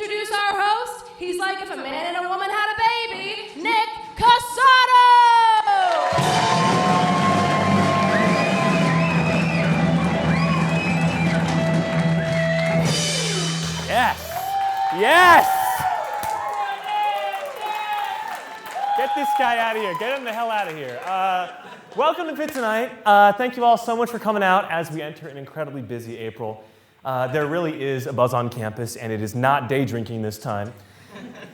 introduce our host. He's like if a man and a woman had a baby, Nick Casado! Yes! Yes! Get this guy out of here. Get him the hell out of here. Welcome to Pitt Tonight. Thank you all so much for coming out as we enter an incredibly busy April. There really is a buzz on campus, and it is not day drinking this time.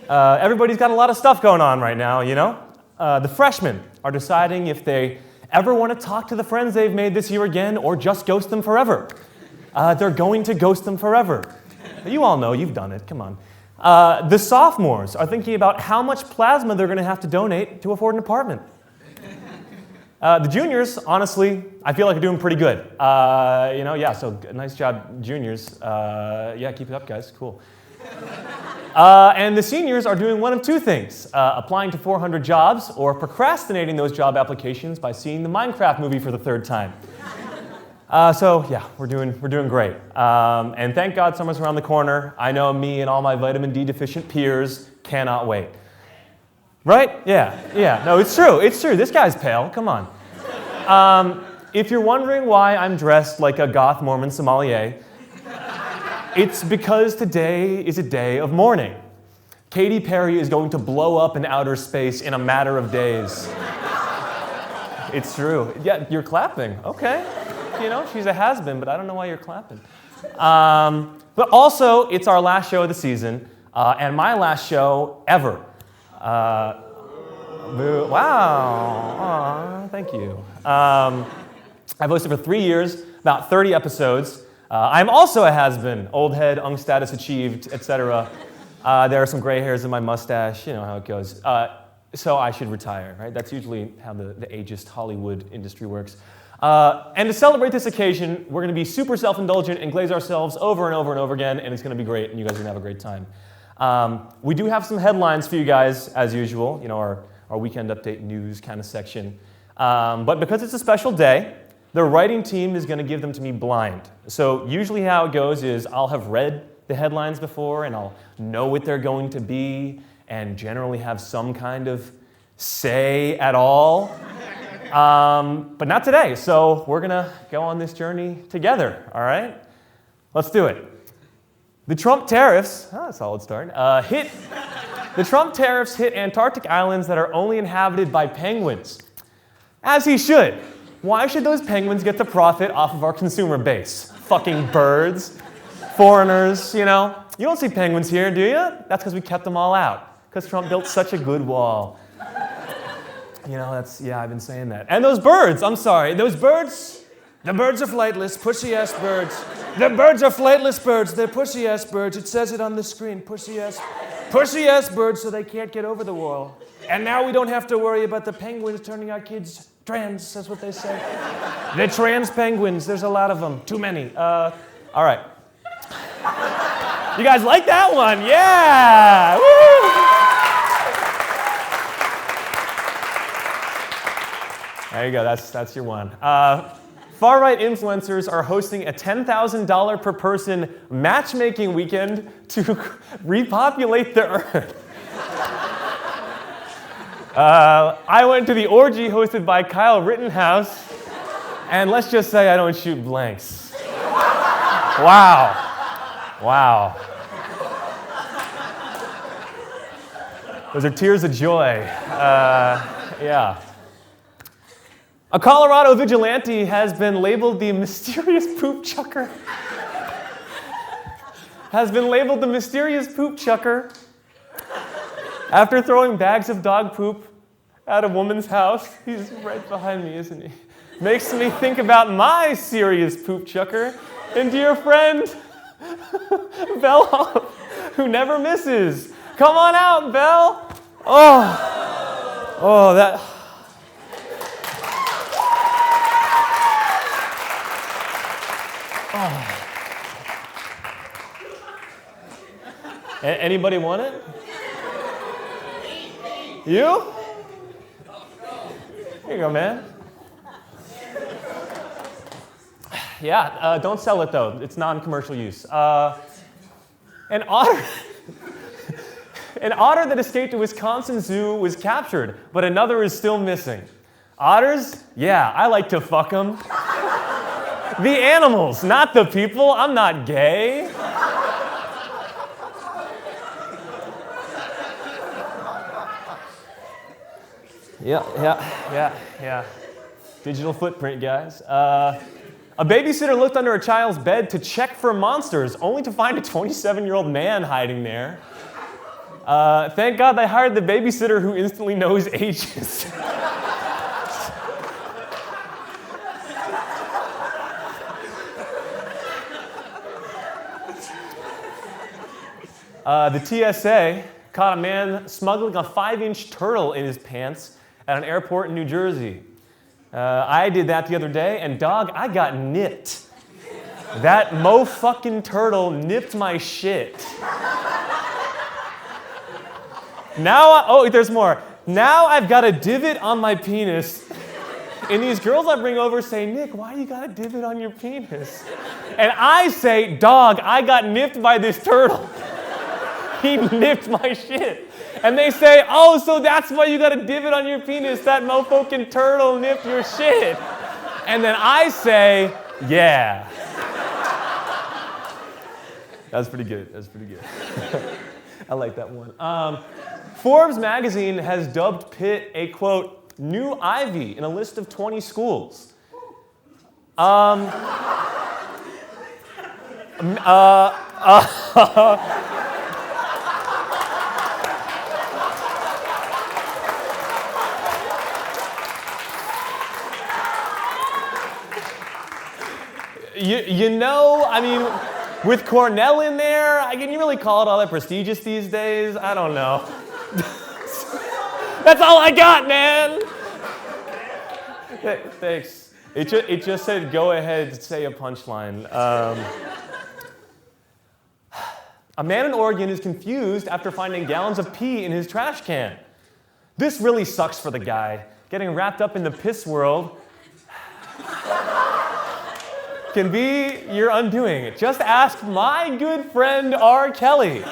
Everybody's got a lot of stuff going on right now, you know? The freshmen are deciding if they ever want to talk to the friends they've made this year again or just ghost them forever. They're going to ghost them forever. You all know, you've done it, come on. The sophomores are thinking about how much plasma they're going to have to donate to afford an apartment. The juniors, honestly, I feel like are doing pretty good. So nice job, juniors. Keep it up, guys, cool. And the seniors are doing one of two things, applying to 400 jobs or procrastinating those job applications by seeing the Minecraft movie for the third time. We're doing great. And thank God summer's around the corner. I know me and all my vitamin D deficient peers cannot wait. Right? Yeah. No, it's true. This guy's pale. Come on. If you're wondering why I'm dressed like a goth Mormon sommelier, it's because today is a day of mourning. Katy Perry is going to blow up in outer space in a matter of days. It's true. Yeah, you're clapping. Okay. You know, she's a has-been, but I don't know why you're clapping. But also, it's our last show of the season, and my last show ever. Wow. Aww, thank you. I've hosted for 3 years, about 30 episodes. I'm also a has-been, old head, status achieved, etc. There are some gray hairs in my mustache, you know how it goes. So I should retire, right? That's usually how the ageist Hollywood industry works. And to celebrate this occasion, we're going to be super self-indulgent and glaze ourselves over and over and over again, and it's going to be great, and you guys are going to have a great time. We do have some headlines for you guys, as usual, you know, our weekend update news kind of section. But because it's a special day, the writing team is going to give them to me blind. So usually how it goes is I'll have read the headlines before, and I'll know what they're going to be, and generally have some kind of say at all. But not today, so we're gonna go on this journey together, all right? Let's do it. The Trump tariffs, a solid start, the Trump tariffs hit Antarctic islands that are only inhabited by penguins. As he should. Why should those penguins get to profit off of our consumer base? Fucking birds, foreigners, you know? You don't see penguins here, do you? That's because we kept them all out, because Trump built such a good wall. You know, I've been saying that. And those birds, I'm sorry, the birds are flightless, pussy-ass birds. The birds are flightless birds, they're pussy-ass birds. It says it on the screen, pussy-ass birds, so they can't get over the wall. And now we don't have to worry about the penguins turning our kids trans, that's what they say. They're trans penguins, there's a lot of them, too many. All right. You guys like that one? Yeah! Woo! There you go, that's your one. Far-right influencers are hosting a $10,000 per person matchmaking weekend to repopulate the earth. I went to the orgy hosted by Kyle Rittenhouse, and let's just say I don't shoot blanks. Wow. Those are tears of joy. Yeah. A Colorado vigilante has been labeled the mysterious poop chucker. After throwing bags of dog poop at a woman's house. He's right behind me, isn't he? Makes me think about my serious poop chucker and dear friend, Belle, who never misses. Come on out, Belle. Oh, that... Oh. Anybody want it? You? Here you go, man. Yeah, don't sell it though. It's non-commercial use. An otter. An otter that escaped a Wisconsin zoo was captured, but another is still missing. Otters? Yeah, I like to fuck them. The animals, not the people. I'm not gay. Yeah. Digital footprint, guys. A babysitter looked under a child's bed to check for monsters, only to find a 27-year-old man hiding there. Thank God they hired the babysitter who instantly knows ages. The TSA caught a man smuggling a 5-inch turtle in his pants at an airport in New Jersey. I did that the other day, and dog, I got nipped. That mo-fucking turtle nipped my shit. There's more. Now I've got a divot on my penis, and these girls I bring over say, Nick, why do you got a divot on your penis? And I say, dog, I got nipped by this turtle. He nipped my shit. And they say, oh, so that's why you got a divot on your penis. That mo-fucking turtle nipped your shit. And then I say, yeah. That's pretty good. I like that one. Forbes magazine has dubbed Pitt a, quote, new Ivy in a list of 20 schools. You know, I mean, with Cornell in there, can you really call it all that prestigious these days? I don't know. That's all I got, man. Thanks. It just said, go ahead, say a punchline. A man in Oregon is confused after finding gallons of pee in his trash can. This really sucks for the guy. Getting wrapped up in the piss world can be your undoing. Just ask my good friend R. Kelly.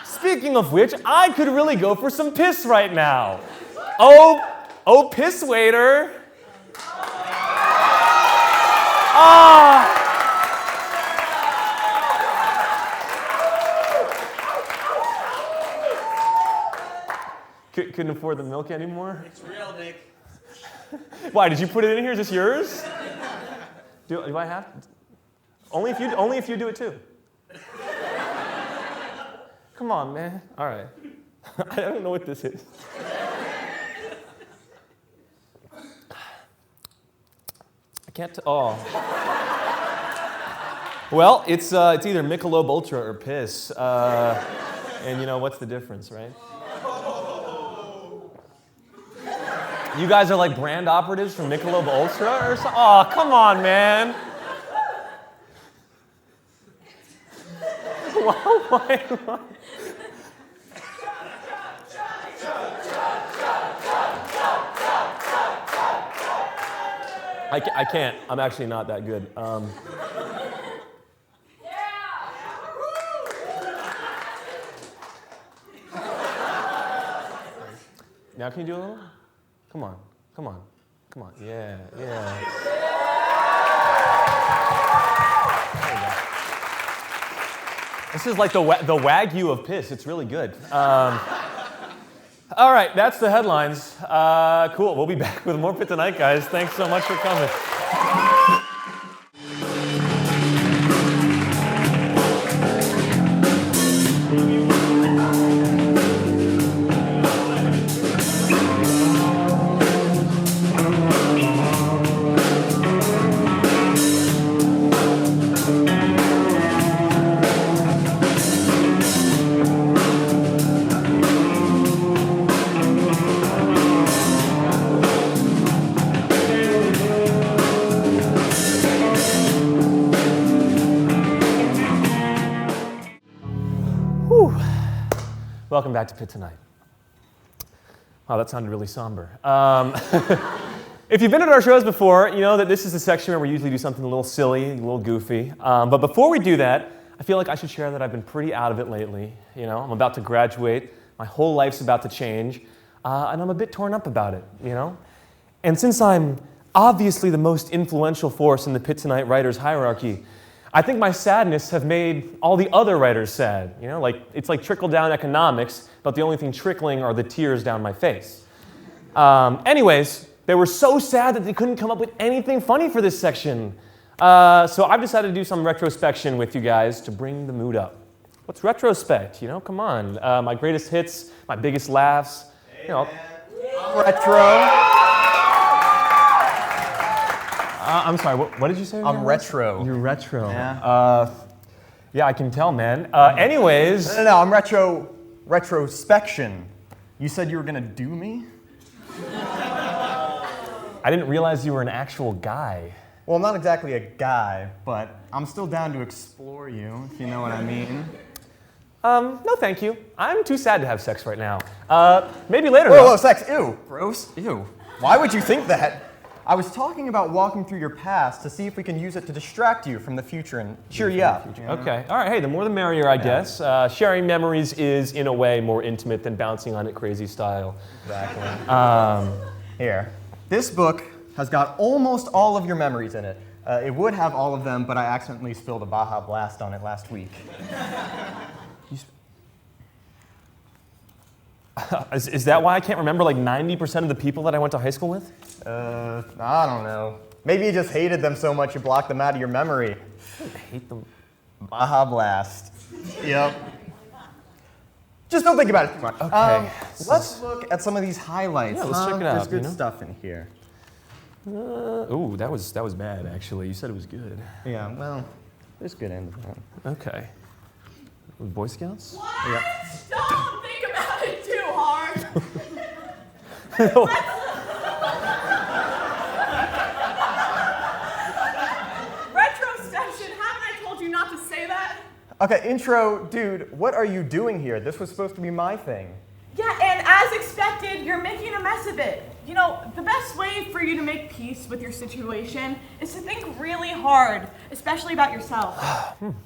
Speaking of which, I could really go for some piss right now. Oh, piss waiter. Couldn't afford the milk anymore? It's real, Nick. Why, did you put it in here? Is this yours? Do I have to? Only if you do it too. Come on, man. All right. I don't know what this is. I can't. Well, it's either Michelob Ultra or piss. And you know what's the difference, right? You guys are like brand operatives from Michelob Ultra or something? Oh, come on, man. Why? I can't. I'm actually not that good. Now can you do a little? Come on. Yeah. This is like the Wagyu of piss. It's really good. All right, that's the headlines. Cool. We'll be back with more Pitt Tonight, guys. Thanks so much for coming. Welcome back to Pitt Tonight. Wow, that sounded really somber. If you've been at our shows before, you know that this is the section where we usually do something a little silly, a little goofy. But before we do that, I feel like I should share that I've been pretty out of it lately. You know, I'm about to graduate, my whole life's about to change, and I'm a bit torn up about it, you know? And since I'm obviously the most influential force in the Pitt Tonight writers hierarchy, I think my sadness have made all the other writers sad. You know, like it's like trickle-down economics, but the only thing trickling are the tears down my face. Anyways, they were so sad that they couldn't come up with anything funny for this section. So I've decided to do some retrospection with you guys to bring the mood up. What's retrospect? You know, come on. My greatest hits, my biggest laughs. You know, Retro. I'm sorry, what did you say? I'm retro. You're retro. Yeah. Yeah, I can tell, man. Anyways. No, I'm retrospection. You said you were gonna do me? I didn't realize you were an actual guy. Well, I'm not exactly a guy, but I'm still down to explore you, if you know what I mean. No thank you. I'm too sad to have sex right now. Maybe later. Whoa, sex, ew, gross, ew. Why would you think that? I was talking about walking through your past to see if we can use it to distract you from the future and cheer you up. Okay, all right, hey, the more the merrier, I guess. Sharing memories is, in a way, more intimate than bouncing on it crazy style. Exactly. Here, this book has got almost all of your memories in it. It would have all of them, but I accidentally spilled a Baja Blast on it last week. Is that why I can't remember like 90% of the people that I went to high school with? I don't know. Maybe you just hated them so much you blocked them out of your memory. I hate them. Baja Blast. Yep. Just don't think about it too much. Okay. Let's look at some of these highlights. Yeah, let's check it out. There's good stuff in here. Ooh, that was bad, actually. You said it was good. Yeah, well, there's good end of that. Okay. Boy Scouts? What? Yep. Don't think about it too hard. Retrospection, haven't I told you not to say that? Okay, intro, dude, what are you doing here? This was supposed to be my thing. Yeah, and as expected, you're making a mess of it. You know, the best way for you to make peace with your situation is to think really hard, especially about yourself.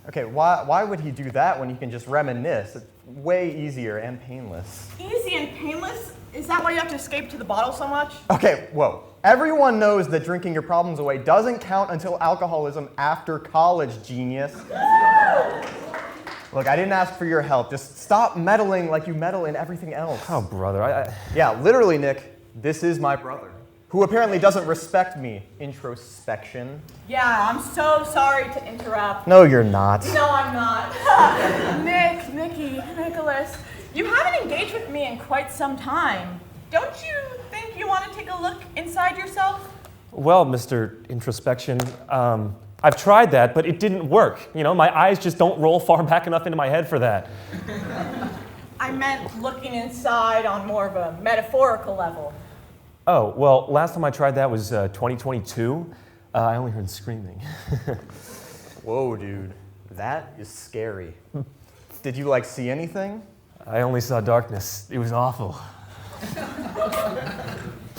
Okay, why would he do that when he can just reminisce? It's way easier and painless. Easy and painless? Is that why you have to escape to the bottle so much? Okay, whoa. Everyone knows that drinking your problems away doesn't count until alcoholism after college, genius. Look, I didn't ask for your help. Just stop meddling like you meddle in everything else. Oh, brother, Yeah, literally, Nick, this is my brother, who apparently doesn't respect me. Introspection. Yeah, I'm so sorry to interrupt. No, you're not. No, I'm not. Nick, Nikki, Nicholas, you haven't engaged with me in quite some time. Don't you think you want to take a look inside yourself? Well, Mr. Introspection, I've tried that, but it didn't work. You know, my eyes just don't roll far back enough into my head for that. I meant looking inside on more of a metaphorical level. Oh, well, last time I tried that was 2022. I only heard screaming. Whoa, dude. That is scary. Did you, see anything? I only saw darkness. It was awful.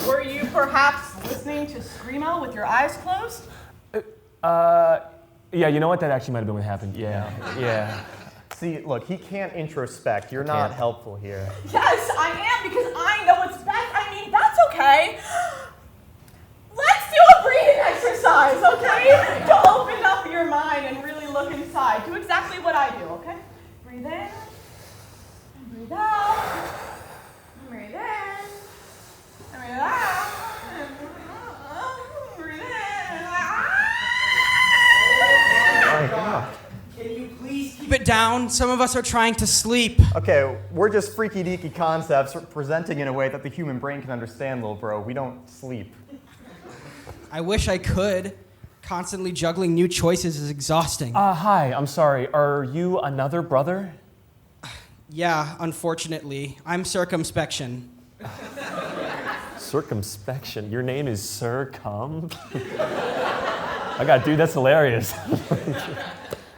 Were you perhaps listening to Screamo with your eyes closed? Yeah, you know what? That actually might have been what happened. Yeah. See, look, he can't introspect. You're not helpful here. Yes, I am, because I know what's best. I mean, that's okay. Let's do a breathing exercise, okay? To open up your mind and really look inside. Do exactly what I do, okay? Breathe in, breathe out, breathe in, breathe out, breathe in. My God. Can you please keep it down? Some of us are trying to sleep. Okay, we're just freaky deaky concepts presenting in a way that the human brain can understand, little bro. We don't sleep. I wish I could. Constantly juggling new choices is exhausting. Hi, I'm sorry. Are you another brother? Yeah, unfortunately. I'm circumspection. Circumspection? Your name is Circum? I got, dude, that's hilarious.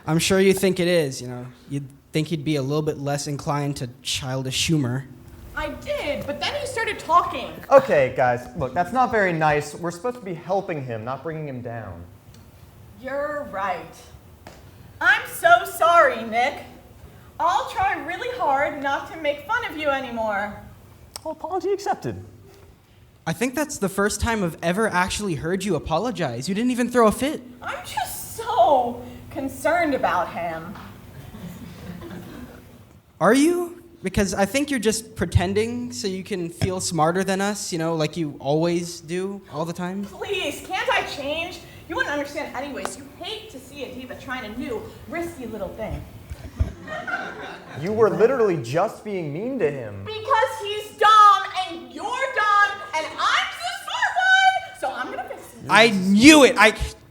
I'm sure you think it is, You'd think you'd be a little bit less inclined to childish humor. I did, but then he started talking. Okay, guys, look, that's not very nice. We're supposed to be helping him, not bringing him down. You're right. I'm so sorry, Nick. I'll try really hard not to make fun of you anymore. Well, apology accepted. I think that's the first time I've ever actually heard you apologize. You didn't even throw a fit. I'm just so concerned about him. Are you? Because I think you're just pretending so you can feel smarter than us, like you always do all the time. Please, can't I change? You wouldn't understand anyways. You hate to see a diva trying a new, risky little thing. You were literally just being mean to him. Because he's dumb, and you're dumb, and I'm the smart one, so I'm gonna fix it. I knew it.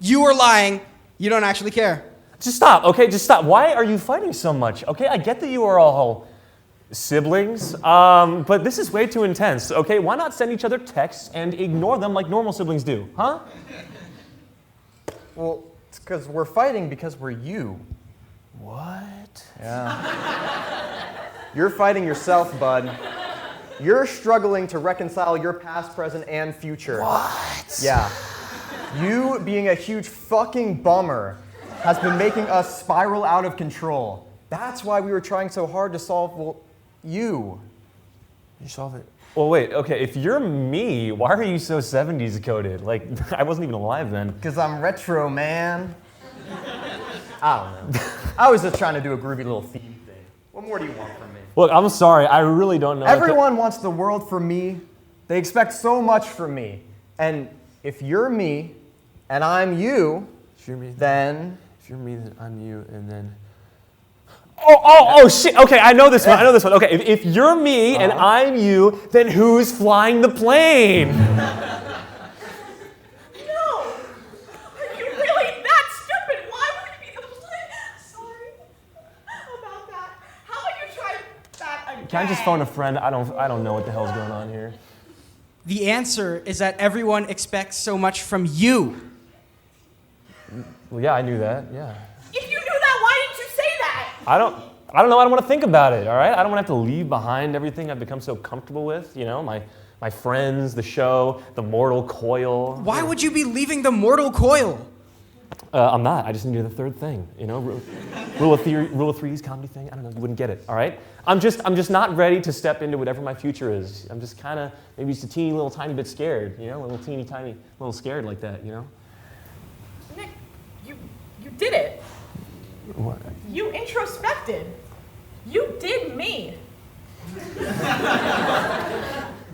You were lying. You don't actually care. Just stop, okay? Just stop. Why are you fighting so much? Okay, I get that you are all siblings, but this is way too intense, okay? Why not send each other texts and ignore them like normal siblings do, huh? Well, it's because we're fighting because we're you. What? Yeah. You're fighting yourself, bud. You're struggling to reconcile your past, present, and future. What? Yeah. You being a huge fucking bummer has been making us spiral out of control. That's why we were trying so hard to solve, you. You solve it. Well, wait, okay, if you're me, why are you so 70s coded? Like, I wasn't even alive then. Because I'm retro, man. I don't know. I was just trying to do a groovy little theme thing. What more do you want from me? Look, I'm sorry, I really don't know. Everyone wants the world from me. They expect so much from me. And if you're me and I'm you, If you're me, then... If you're me, then I'm you, and then... Oh, shit, okay, I know this one, Okay, if you're me and I'm you, then who's flying the plane? No! Are you really that stupid? Why would it be the plan? Sorry about that. How about you try that again? Can I just phone a friend? I don't know what the hell's going on here. The answer is that everyone expects so much from you. Well, yeah, I knew that, yeah. If you knew that, why didn't you say that? I don't know, I don't want to think about it, all right? I don't want to have to leave behind everything I've become so comfortable with, my friends, the show, the mortal coil. Why would you be leaving the mortal coil? I'm not. I just need to do the third thing, Rule of threes, comedy thing. I don't know. You wouldn't get it. All right. I'm just not ready to step into whatever my future is. I'm just kind of maybe just a teeny little tiny bit scared. A little teeny tiny little scared like that. Nick, you did it. What? You introspected. You did me.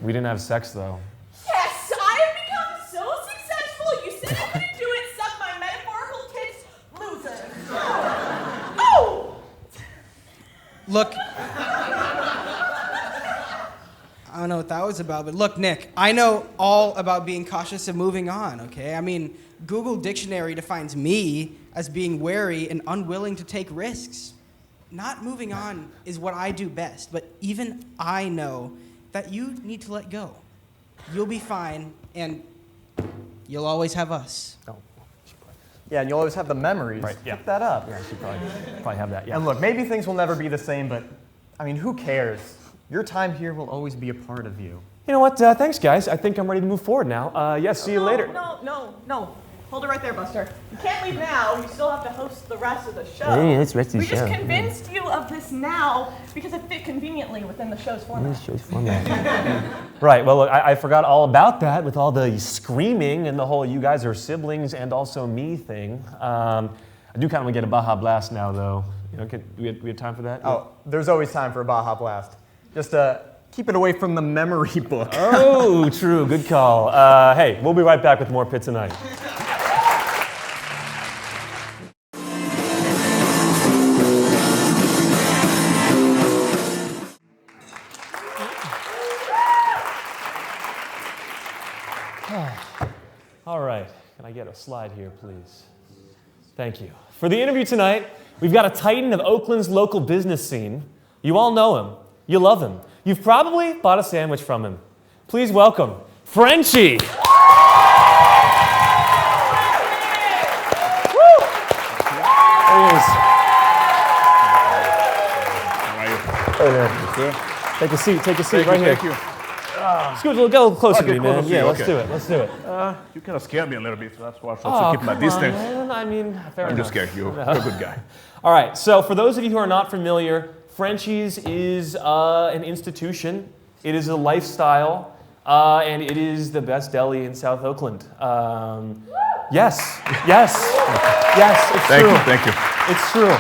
We didn't have sex though. Yes, I have become so successful. You said I couldn't do it. Suck my metaphorical tits, loser. Oh! Look, I don't know what that was about, but look, Nick, I know all about being cautious and moving on, okay? I mean, Google Dictionary defines me as being wary and unwilling to take risks. Not moving on is what I do best, but even I know that you need to let go. You'll be fine, and you'll always have us. Oh. Yeah, and you'll always have the memories. Right, yeah. Keep that up. Yeah, I should probably have that. Yeah. And look, maybe things will never be the same, but who cares? Your time here will always be a part of you. You know what? Thanks, guys. I think I'm ready to move forward now. See you later. No. Hold it right there, Buster. You can't leave now. You still have to host the rest of the show. Yeah, that's the rest of the We just show. convinced you of this now because it fit conveniently within the show's format. Right, well, look, I forgot all about that with all the screaming and the whole you guys are siblings and also me thing. I do kind of want to get a Baja Blast now, though. We have time for that? Oh, there's always time for a Baja Blast. Just keep it away from the memory book. Oh, true. Good call. Hey, we'll be right back with more Pitt Tonight. All right. Can I get a slide here, please? Thank you. For the interview tonight, we've got a titan of Oakland's local business scene. You all know him. You love him. You've probably bought a sandwich from him. Please welcome Frenchi. There he is. How are you? Hey there. Good. Take a seat right here. Thank you. Scoot, get a little closer Okay, to me, man. closer to Yeah, you, let's okay. do it. Let's do it. You kind of scared me a little bit, so that's why I tried Oh, to keep my come on, distance. man. I mean, fair I'm enough. just scared. You're a good guy. All right, so for those of you who are not familiar, Frenchi's is an institution. It is a lifestyle, and it is the best deli in South Oakland. Yes, it's Thank true. you, thank you. It's true.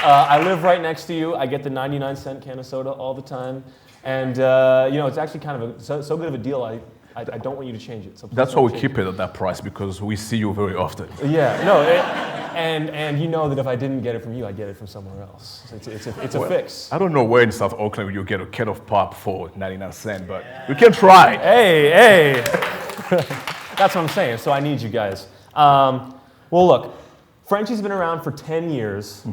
I live right next to you. I get the 99-cent can of soda all the time. And, it's actually kind of so good of a deal, I don't want you to change it. So please That's don't why we change keep it at that price, because we see you very often. Yeah, no, and you know that if I didn't get it from you, I'd get it from somewhere else. It's a fix. I don't know where in South Oakland you get a can of pop for 99 cents, but we can try. Hey. That's what I'm saying, so I need you guys. Well, look, Frenchi's been around for 10 years,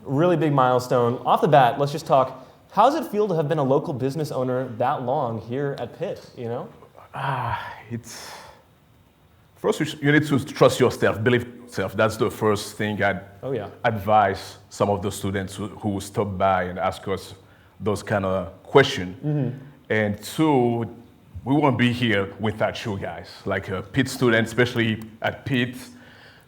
really big milestone. Off the bat, let's just talk. How does it feel to have been a local business owner that long here at Pitt, you know? It's first you need to trust yourself, believe in yourself. That's the first thing I'd advise some of the students who stop by and ask us those kind of questions. And two, we won't be here without you guys. Like Pitt students, especially at Pitt,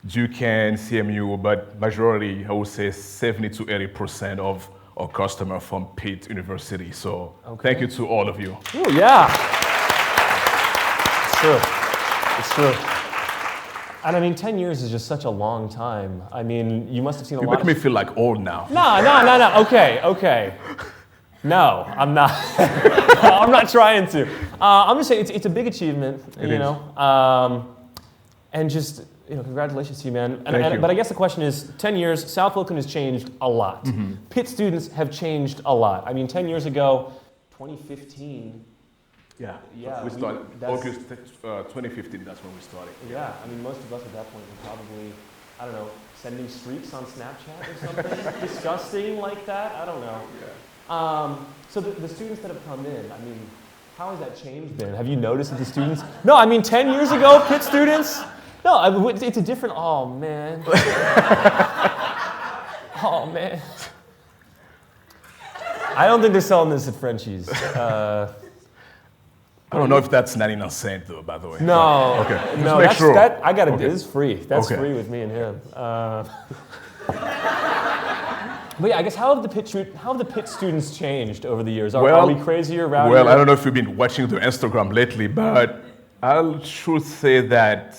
Duquesne, CMU, but majority, I would say 70 to 80% of our customers from Pitt University. So thank you to all of you. Oh, yeah. It's true. And I mean, 10 years is just such a long time. I mean, you must have seen a You lot make me feel like old now. No. Okay. No, I'm not. I'm not trying to. I'm just saying it's a big achievement, you know. And just, congratulations to you, man. Thank you. But I guess the question is, 10 years, South Oakland has changed a lot. Pitt students have changed a lot. I mean, 10 years ago, 2015. Yeah, Yeah, we started August 2015. That's when we started. Yeah, I mean, most of us at that point were probably, I don't know, sending streaks on Snapchat or something disgusting like that. I don't know. Yeah. So the students that have come in, I mean, how has that change been? Have you noticed that the students? No, I mean, 10 years ago, Pitt students. No, it's a different. Oh man. Oh man. I don't think they're selling this at Frenchi's. I don't know if that's 99 cents though, by the way. No. Okay. No, make sure. I got to. It's free. That's Okay. free with me and him. But yeah, I guess how have the Pitt students changed over the years? Are we crazier, rowdier? Well, I don't know if you've been watching the Instagram lately, but I should say that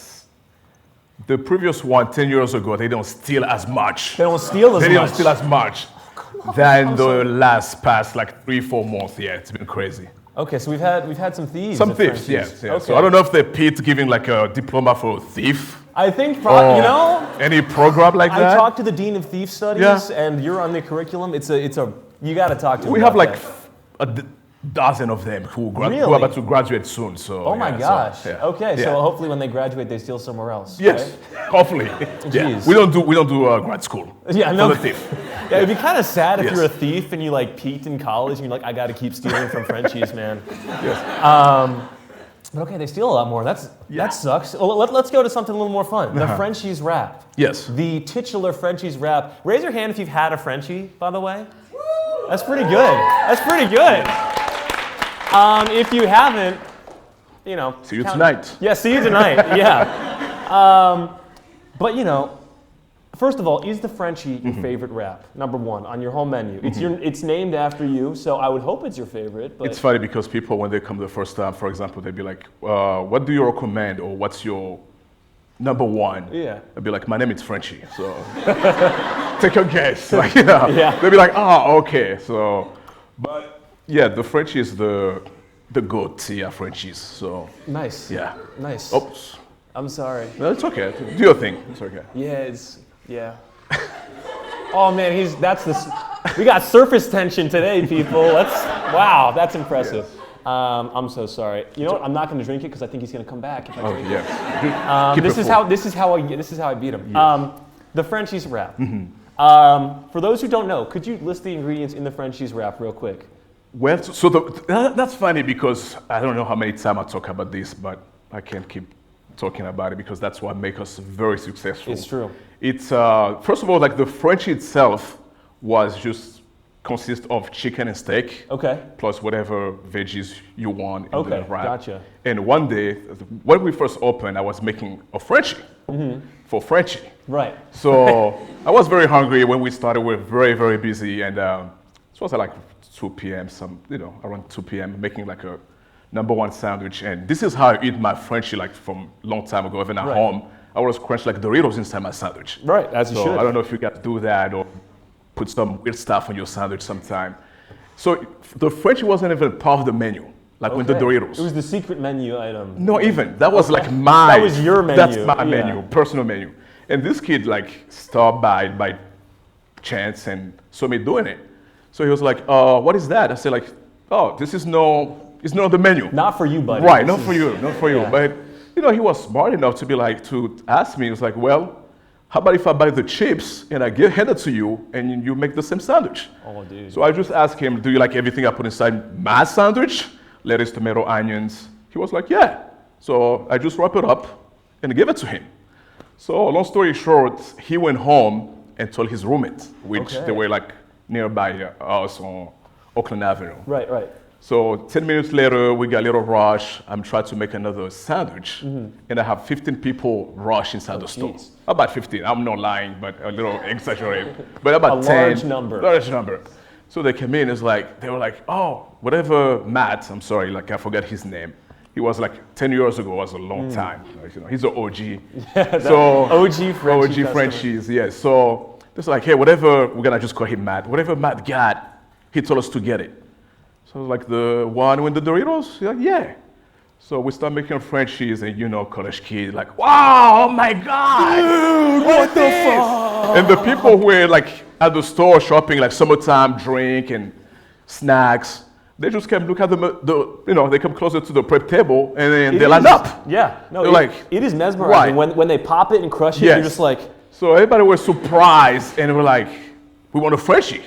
the previous one, 10 years ago, they don't steal as much. They don't steal as They much. don't steal as much than the past like 3-4 months. Yeah, it's been crazy. Okay, so we've had some thieves. Some at thieves, Frenchi's. yes. Okay. So I don't know if they're Pitt giving like a diploma for a thief. I think, Or any program like that. I talked to the dean of thief studies, and you're on the curriculum. It's a. You got to talk to. We him have about like that. a dozen of them who are Really? about to graduate soon. So. Oh my yeah, gosh. So, yeah. Okay, Yeah. so hopefully when they graduate, they steal somewhere else. Yes, right? hopefully. Yeah. Jeez. We don't do grad school. Yeah, no. For the thief. Yeah, it'd be kind of sad if Yes. you're a thief and you like peaked in college and you're like, I got to keep stealing from Frenchi's, man. Yes. But okay, they steal a lot more. That sucks. Well, let's go to something a little more fun. The Frenchi's wrap. Yes. The titular Frenchi's wrap. Raise your hand if you've had a Frenchie, by the way. That's pretty good. That's pretty good. If you haven't, See you tonight. Yeah, see you tonight. Yeah. But first of all, is the Frenchie your favorite wrap? Number one on your home menu. It's named after you, so I would hope it's your favorite. But It's funny because people, when they come the first time, for example, they'd be like, what do you recommend, or what's your number one? Yeah. I'd be like, my name is Frenchie, so take a guess. Like, Yeah. They'd be like, okay. So, but yeah, the Frenchie is the goat, yeah, Frenchies. So nice. yeah. Nice. Oops. I'm sorry. No, it's okay. Do your thing. It's okay. Yeah. Oh man, we got surface tension today, people. That's impressive. I'm so sorry. You know what? I'm not going to drink it because I think he's going to come back if I drink it. Yeah. This is how I beat him. Yes. The Frenchies wrap. For those who don't know, could you list the ingredients in the Frenchies wrap real quick? Well, so that's funny because I don't know how many times I talk about this, but I can't keep talking about it because that's what makes us very successful. It's true. It's first of all, like the French itself was just consists of chicken and steak. Okay. Plus whatever veggies you want in the wrap. Gotcha. And one day, when we first opened, I was making a Frenchie for Frenchi. Right. So I was very hungry when we started. We were very, very busy, and it was at like 2 p.m. Around 2 p.m. making like a #1 sandwich. And this is how I eat my Frenchie, like from a long time ago, even at home. I always crunch like Doritos inside my sandwich. Right, as you should. I don't know if you guys do that or put some weird stuff on your sandwich sometime. So the Frenchie wasn't even part of the menu, like with the Doritos. It was the secret menu item. No, even. That was like my... That was your menu. That's my menu, personal menu. And this kid like stopped by chance and saw me doing it. So he was like, what is that? I said like, oh, this is it's not on the menu. Not for you, buddy. Right, not for you. Yeah. But he was smart enough to be like, to ask me, he was like, well, how about if I buy the chips and I hand it to you and you make the same sandwich? Oh, dude. So I just asked him, do you like everything I put inside my sandwich? Lettuce, tomato, onions. He was like, yeah. So I just wrap it up and give it to him. So long story short, he went home and told his roommate, which they were like nearby us on Oakland Avenue. Right. So 10 minutes later, we got a little rush. I'm trying to make another sandwich, and I have 15 people rush inside the store. About 15, I'm not lying, but a little exaggerated. But about 10. Large number. Large number. So they came in, they were like, oh, whatever Matt, I'm sorry, like I forgot his name. He was like 10 years ago, was a long time. Like, he's an OG. Yeah, so OG Frenchies, yes. So it's like, hey, whatever, we're gonna just call him Matt. Whatever Matt got, he told us to get it. So I was like, the one with the Doritos? He's like, yeah. So we start making Frenchies, and college kid, like, wow, oh my God. Dude, what the fuck? And the people who were like at the store shopping, like summertime drink and snacks, they just came look at they come closer to the prep table and then they line up. Yeah, no, like, it is mesmerizing. Right. When they pop it and crush it, you're just like. So everybody was surprised and we're like, we want a Frenchie.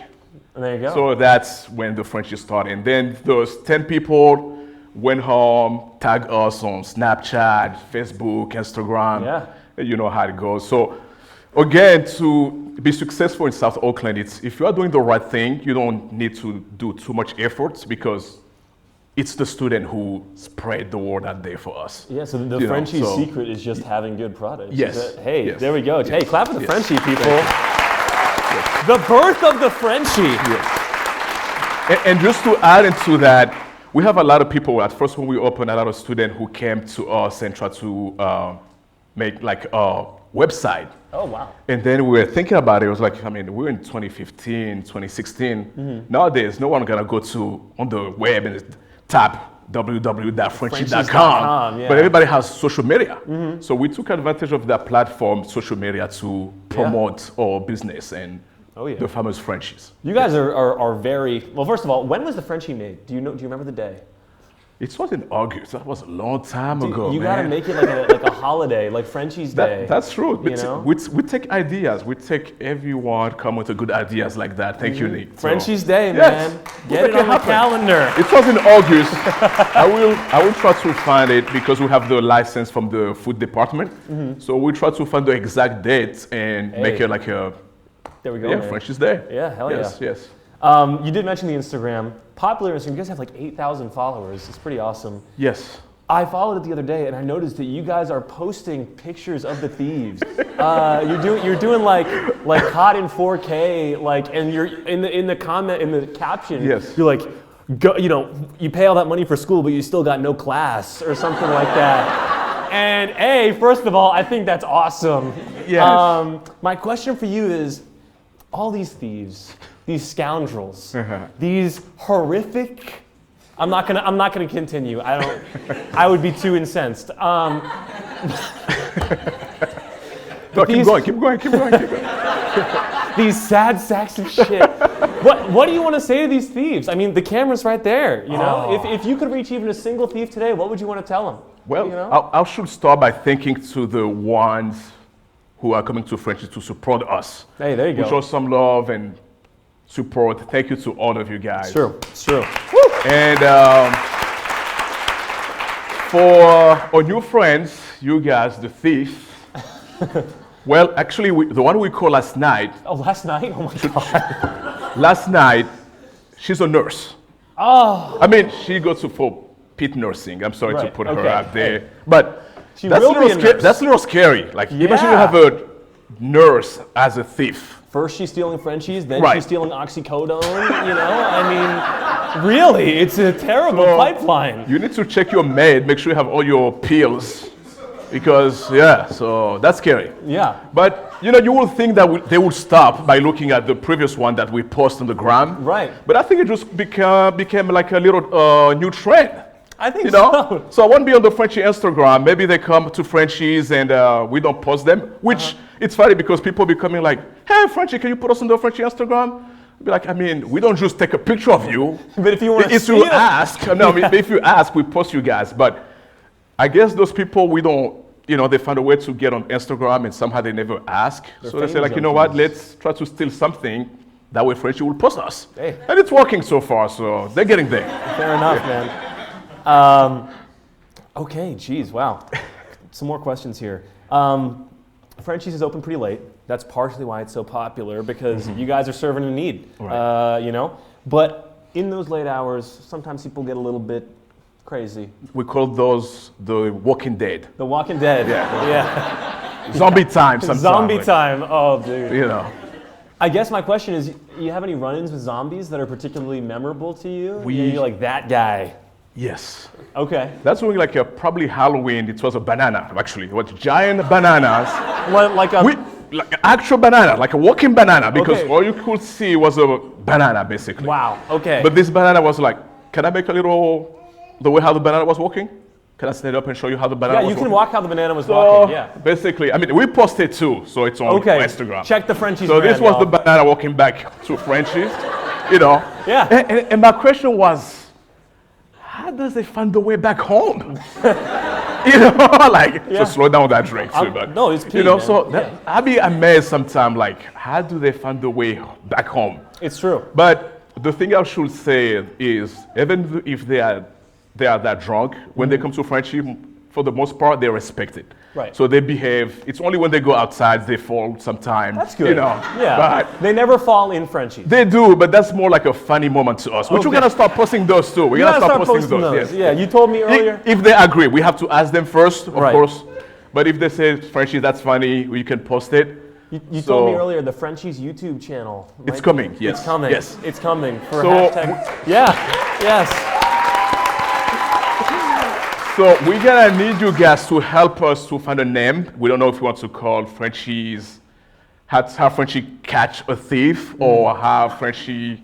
And there you go. So that's when the Frenchie started. And then those 10 people went home, tagged us on Snapchat, Facebook, Instagram. Yeah. And you know how it goes. So again, to be successful in South Oakland, if you are doing the right thing, you don't need to do too much effort because it's the student who spread the word out there for us. Yeah, so the Frenchie's secret is just having good products. Yes. There we go. Yes. Hey, clap for the Frenchie, people. Yes. The birth of the Frenchie. Yes. And just to add into that, we have a lot of people, at first when we opened, a lot of students who came to us and tried to make like a website. Oh, wow. And then we were thinking about it. It was like, we're in 2015, 2016. Nowadays, no one gonna go on the web and tap www.frenchi.com. Yeah. But everybody has social media. So we took advantage of that platform, social media, to promote our business and the famous Frenchies. You guys are very, well, first of all, when was the Frenchie made? Do you remember the day? It was in August. That was a long time ago, you man. gotta make it like a holiday, like Frenchie's Day. That's true. You We take ideas. We take everyone come with good ideas like that. Thank you, Nick. Frenchie's Day, man. Get it on the calendar. It was in August. I will try to find it because we have the license from the food department. So we try to find the exact date and make it like a there we go, man. Frenchie's Day. Yeah, hell yes, yeah. Yes. You did mention the Instagram. Popular Instagram. You guys have like 8,000 followers. It's pretty awesome. Yes. I followed it the other day, and I noticed that you guys are posting pictures of the thieves. You're doing like caught in 4K, like, and you're in the comment in the caption. Yes. You're like, you pay all that money for school, but you still got no class or something like that. And first of all, I think that's awesome. Yes. My question for you is, all these thieves, these scoundrels, these horrific. I'm not gonna continue. I would be too incensed. No, keep going. These sad sacks of shit. What do you want to say to these thieves? I mean, the camera's right there. You know, if you could reach even a single thief today, what would you want to tell them? Well, I should start by thanking to the ones who are coming to Frenchi to support us. Hey, there you go. We show some love and support. Thank you to all of you guys. It's true. Woo! And for our new friends, you guys, the thief. Well, actually, the one we called last night. Oh, last night? Oh my God. Last night, She's a nurse. Oh. I mean, she goes for Pitt nursing. I'm sorry to Right, put her okay. out there, but She will be a nurse. that's a little scary. Like, imagine you Yeah. have a nurse as a thief. First she's stealing Frenchies, then Right. she's stealing oxycodone, you know? I mean, really, it's a terrible pipeline. You need to check your maid, make sure you have all your pills, because, yeah, so that's scary. Yeah. But, you know, you will think that they would stop by looking at the previous one that we posted on the gram. Right. But I think it just became like a little new trend. I think You know? so. So I won't be on the Frenchie Instagram. Maybe they come to Frenchies and we don't post them, which it's funny because people be coming like, hey, Frenchie, can you put us on the Frenchie Instagram? I'll be like, I mean, we don't just take a picture of you. But if you want to If you ask, no, I mean, if you ask, we post you guys. But I guess those people, we don't, you know, they find a way to get on Instagram and somehow they never ask. So they say like, you know what, let's try to steal something. That way Frenchie will post us. Hey. And it's working so far, so they're getting there. Fair enough, man. Okay, geez, wow. Some more questions here. Frenchie's is open pretty late. That's partially why it's so popular, because you guys are serving a need, Right. you know? But in those late hours, sometimes people get a little bit crazy. We call those the Walking Dead. The Walking Dead. Yeah. Zombie time sometimes. Zombie like, time. Oh, dude. You know. I guess my question is, you have any run-ins with zombies that are particularly memorable to you? We- You're like, that guy. Yes. Okay. That's when like probably Halloween, it was a banana, actually. It was giant bananas. Like a... Like an actual banana, like a walking banana, because Okay. all you could see was a banana, basically. Wow, okay. But this banana was like, can I make a little, the way how the banana was walking? Can I stand up and show you how the banana yeah, was you walking? can walk how the banana was So, walking, yeah. basically, I mean, we posted too, so it's on Okay, Instagram. check the Frenchies So this brand, was y'all. the banana walking back to Frenchies, you know. Yeah. And my question was, how does they find the way back home? You know, like, Yeah. so slow down that drink too, but. no, it's pee, You know, man. so that, I'd be amazed sometimes, like, how do they find the way back home? It's true. But the thing I should say is, even if they are that drunk, when they come to Frenchie, for the most part, they respect it. Right. So they behave. It's only when they go outside they fall sometimes. That's good. You know. Yeah. But They never fall in Frenchies. they do, but that's more like a funny moment to us. Which we're Okay. gonna start posting those too. We're You gonna gotta start posting those. Yes. Yeah, you told me earlier. If they agree, we have to ask them first, of Right. course. But if they say, Frenchie, that's funny, we can post it. You told me So- earlier the Frenchies YouTube channel. It's might- coming, yes. It's coming. Yes. It's coming for So- hashtag. Yeah. Yes. So we're gonna need you guys to help us to find a name. We don't know if we want to call Frenchie's, how Frenchie catch a thief or how Frenchie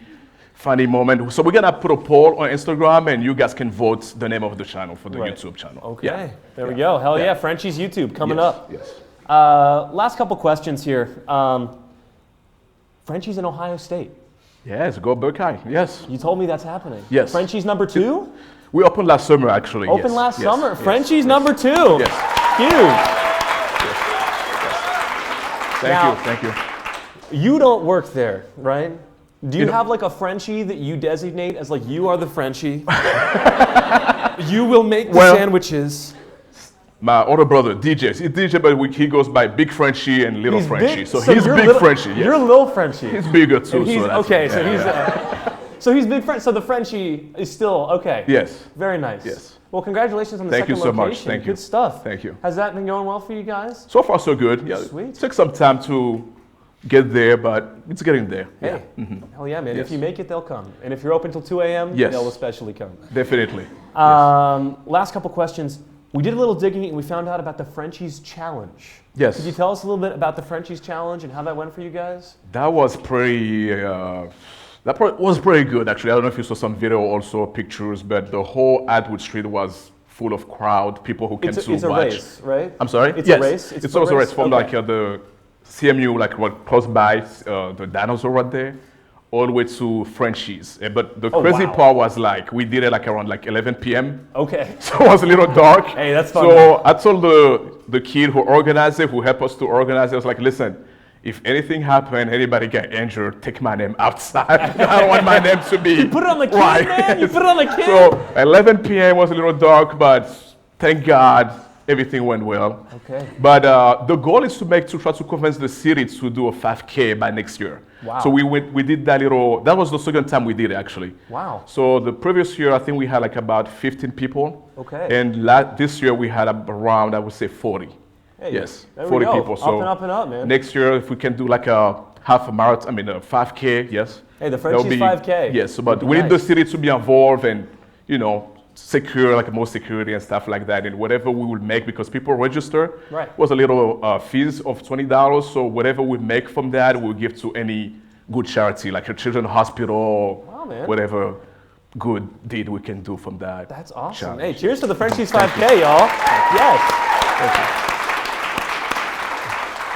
funny moment. So we're gonna put a poll on Instagram and you guys can vote the name of the channel for the Right. YouTube channel. Okay. Yeah. There we go. Hell yeah. Yeah. Frenchies YouTube coming Yes, up. Yes. Last couple questions here. Frenchies in Ohio State. Yes, go Buckeye. Yes. You told me that's happening. Yes. Frenchies number 2? We opened last summer actually. Open yes. last Yes. summer. Yes. Frenchies Yes. number 2. Yes. Huge. Thank Now- you. Thank you. You don't work there, right? Do you You know- have like a Frenchie that you designate as like you are the Frenchie? You will make the Well- sandwiches. My older brother, DJ. He's DJ, but he goes by Big Frenchie and Little He's Frenchie. big, So he's you're Big little- Frenchie. Yes. You're little Frenchie. He's bigger too. And he's, so that's, okay, so yeah, he's yeah. so he's big French. So the Frenchie is still okay. Yes. Very nice. Yes. Well, congratulations on the Thank you second so much. location. Thank you. Good stuff. Thank you. Has that been going well for you guys? So far, so good. Yeah, Sweet. It took some time to get there, but it's getting there. Hey, Yeah, hell yeah, man. Yes. If you make it, they'll come. And if you're open till 2 a.m., Yes. they'll especially come. definitely. Last couple questions. We did a little digging and we found out about the Frenchies Challenge. Yes. Could you tell us a little bit about the Frenchies Challenge and how that went for you guys? That was pretty. Was pretty good actually. I don't know if you saw some video, also pictures, but the whole Atwood Street was full of crowd, people who came It's to a watch. race, right? I'm sorry. It's yes. a race. It's a also a race from Okay. like the CMU, like what close by the dinosaur right there, all the way to Frenchies. But the Oh, crazy wow. part was like we did it like around like 11 p.m. Okay. So it was a little dark. Hey, that's fun. So I told the kid who organized it, who helped us to organize it, I was like, listen, if anything happened, anybody get injured, take my name outside. I don't want my name to be. You put it on the kid, right. man. You put it on the kid. So 11 p.m. was a little dark, but thank God everything went well. Okay. But the goal is to try to convince the city to do a 5K by next year. Wow. So we did that that was the second time we did it actually. Wow. So the previous year, I think we had like about 15 people. Okay. And this year we had around, I would say 40. Hey, yes, there we 40 go. people. So up and up, man. next year, if we can do like a half a marathon, a 5K, yes. Hey, the that'll Frenchie's be, 5K. Yes, but Would be we need the nice. city to be involved and, secure, like more security and stuff like that, and whatever we will make, because people register, Right. was a little fees of $20, so whatever we make from that, we'll give to any good charity, like a children's hospital, Wow, man. whatever good deed we can do from that. That's awesome. challenge. Hey, cheers to the Frenchie's 5K, y'all. Yes.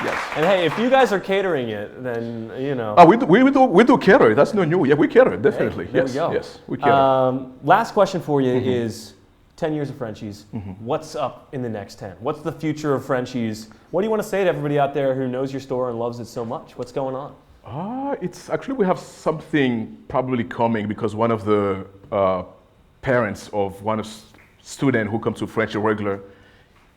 Yes. And hey, if you guys are catering it, then, We do cater. That's no new. Yeah, we cater, definitely. Hey, there yes, we go. yes, we cater. Last question for you is 10 years of Frenchies. What's up in the next 10? What's the future of Frenchies? What do you want to say to everybody out there who knows your store and loves it so much? What's going on? It's actually, we have something probably coming because one of the parents of one of student who comes to French regular,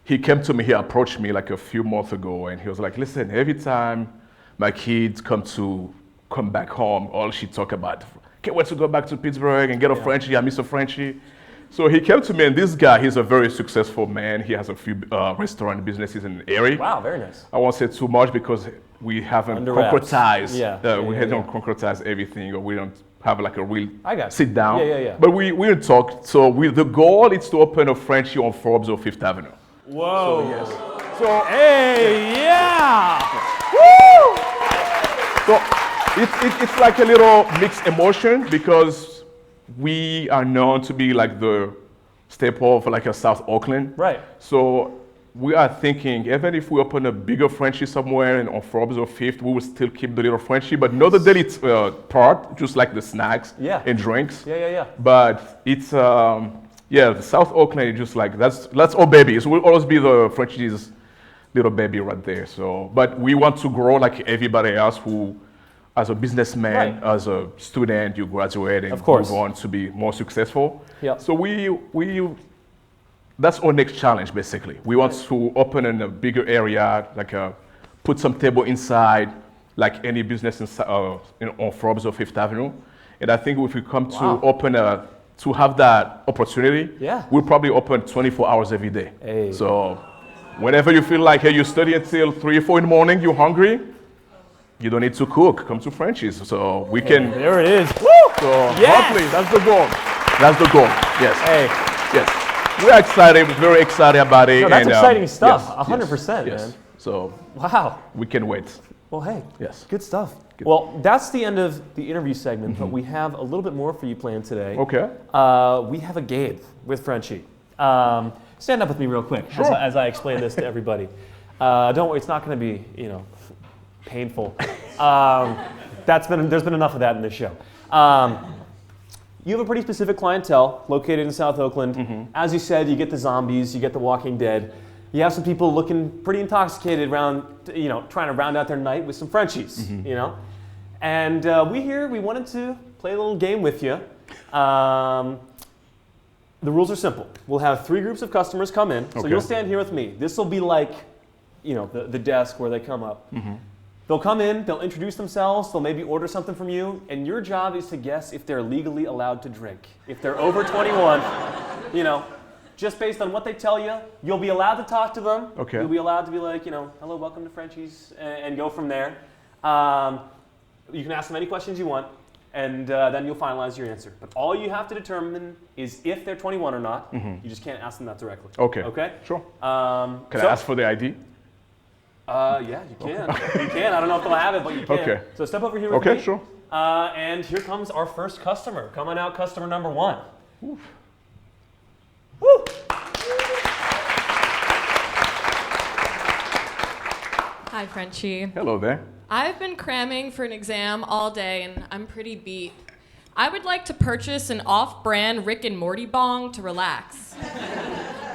he came to me, he approached me like a few months ago, and he was like, listen, every time my kids come back home, all she talk about, can't wait to go back to Pittsburgh and get a Frenchie, I miss a Frenchie. So he came to me, and this guy, he's a very successful man. He has a few restaurant businesses in the area. Wow, very nice. I won't say too much because we haven't Under wraps. concretized. We haven't concretized everything, or we don't have like a real I got you. sit down. Yeah. But we talk. So the goal is to open a Frenchie on Forbes or Fifth Avenue. Whoa. So, yes. So Hey, yeah. So it's like a little mixed emotion because we are known to be like the staple for like a South Oakland. Right. So we are thinking, even if we open a bigger Frenchie somewhere on Forbes or Fifth, we will still keep the little Frenchie, but not the Deli part, just like the snacks and drinks. Yeah. But it's, the South Oakland is just like, that's our baby. It will always be the Frenchie's little baby right there. So, but we want to grow like everybody else who, as a businessman, as a student, you graduate and move on to be more successful. Yep. So that's our next challenge, basically. We want to open in a bigger area, like put some table inside, like any business on Forbes or Fifth Avenue. And I think if we come to open to have that opportunity, we'll probably open 24 hours every day. Hey. So whenever you feel like, hey, you study until 3 or 4 in the morning, you're hungry, you don't need to cook. Come to Frenchie's. So we can. There it is. Woo! So hopefully that's the goal. That's the goal. Yes. Hey. Yes. We're excited. We're very excited about it. No, that's exciting stuff. Yes, 100%, yes. man. So wow. We can wait. Well, hey. Yes. Good stuff. Good. Well, that's the end of the interview segment, but we have a little bit more for you planned today. Okay. We have a game with Frenchie. Stand up with me real quick as I explain this to everybody. Don't worry, it's not going to be, painful. There's been enough of that in this show. You have a pretty specific clientele located in South Oakland. As you said, you get the zombies, you get the Walking Dead. You have some people looking pretty intoxicated around, trying to round out their night with some Frenchies, And we wanted to play a little game with you. The rules are simple. We'll have 3 groups of customers come in. So you'll stand here with me. This will be like, the desk where they come up. They'll come in, they'll introduce themselves, they'll maybe order something from you, and your job is to guess if they're legally allowed to drink. If they're over 21, just based on what they tell you, you'll be allowed to talk to them. You'll be allowed to be like, hello, welcome to Frenchie's, and go from there. You can ask them any questions you want, and then you'll finalize your answer. But all you have to determine is if they're 21 or not. You just can't ask them that directly. Okay? Sure. Can I ask for the ID? Yeah, you can. You can. I don't know if they'll have it, but you can. Okay. So step over here with me. Okay, sure. And here comes our first customer. Coming out, customer number 1. Oof. Woo! Hi, Frenchie. Hello there. I've been cramming for an exam all day, and I'm pretty beat. I would like to purchase an off-brand Rick and Morty bong to relax.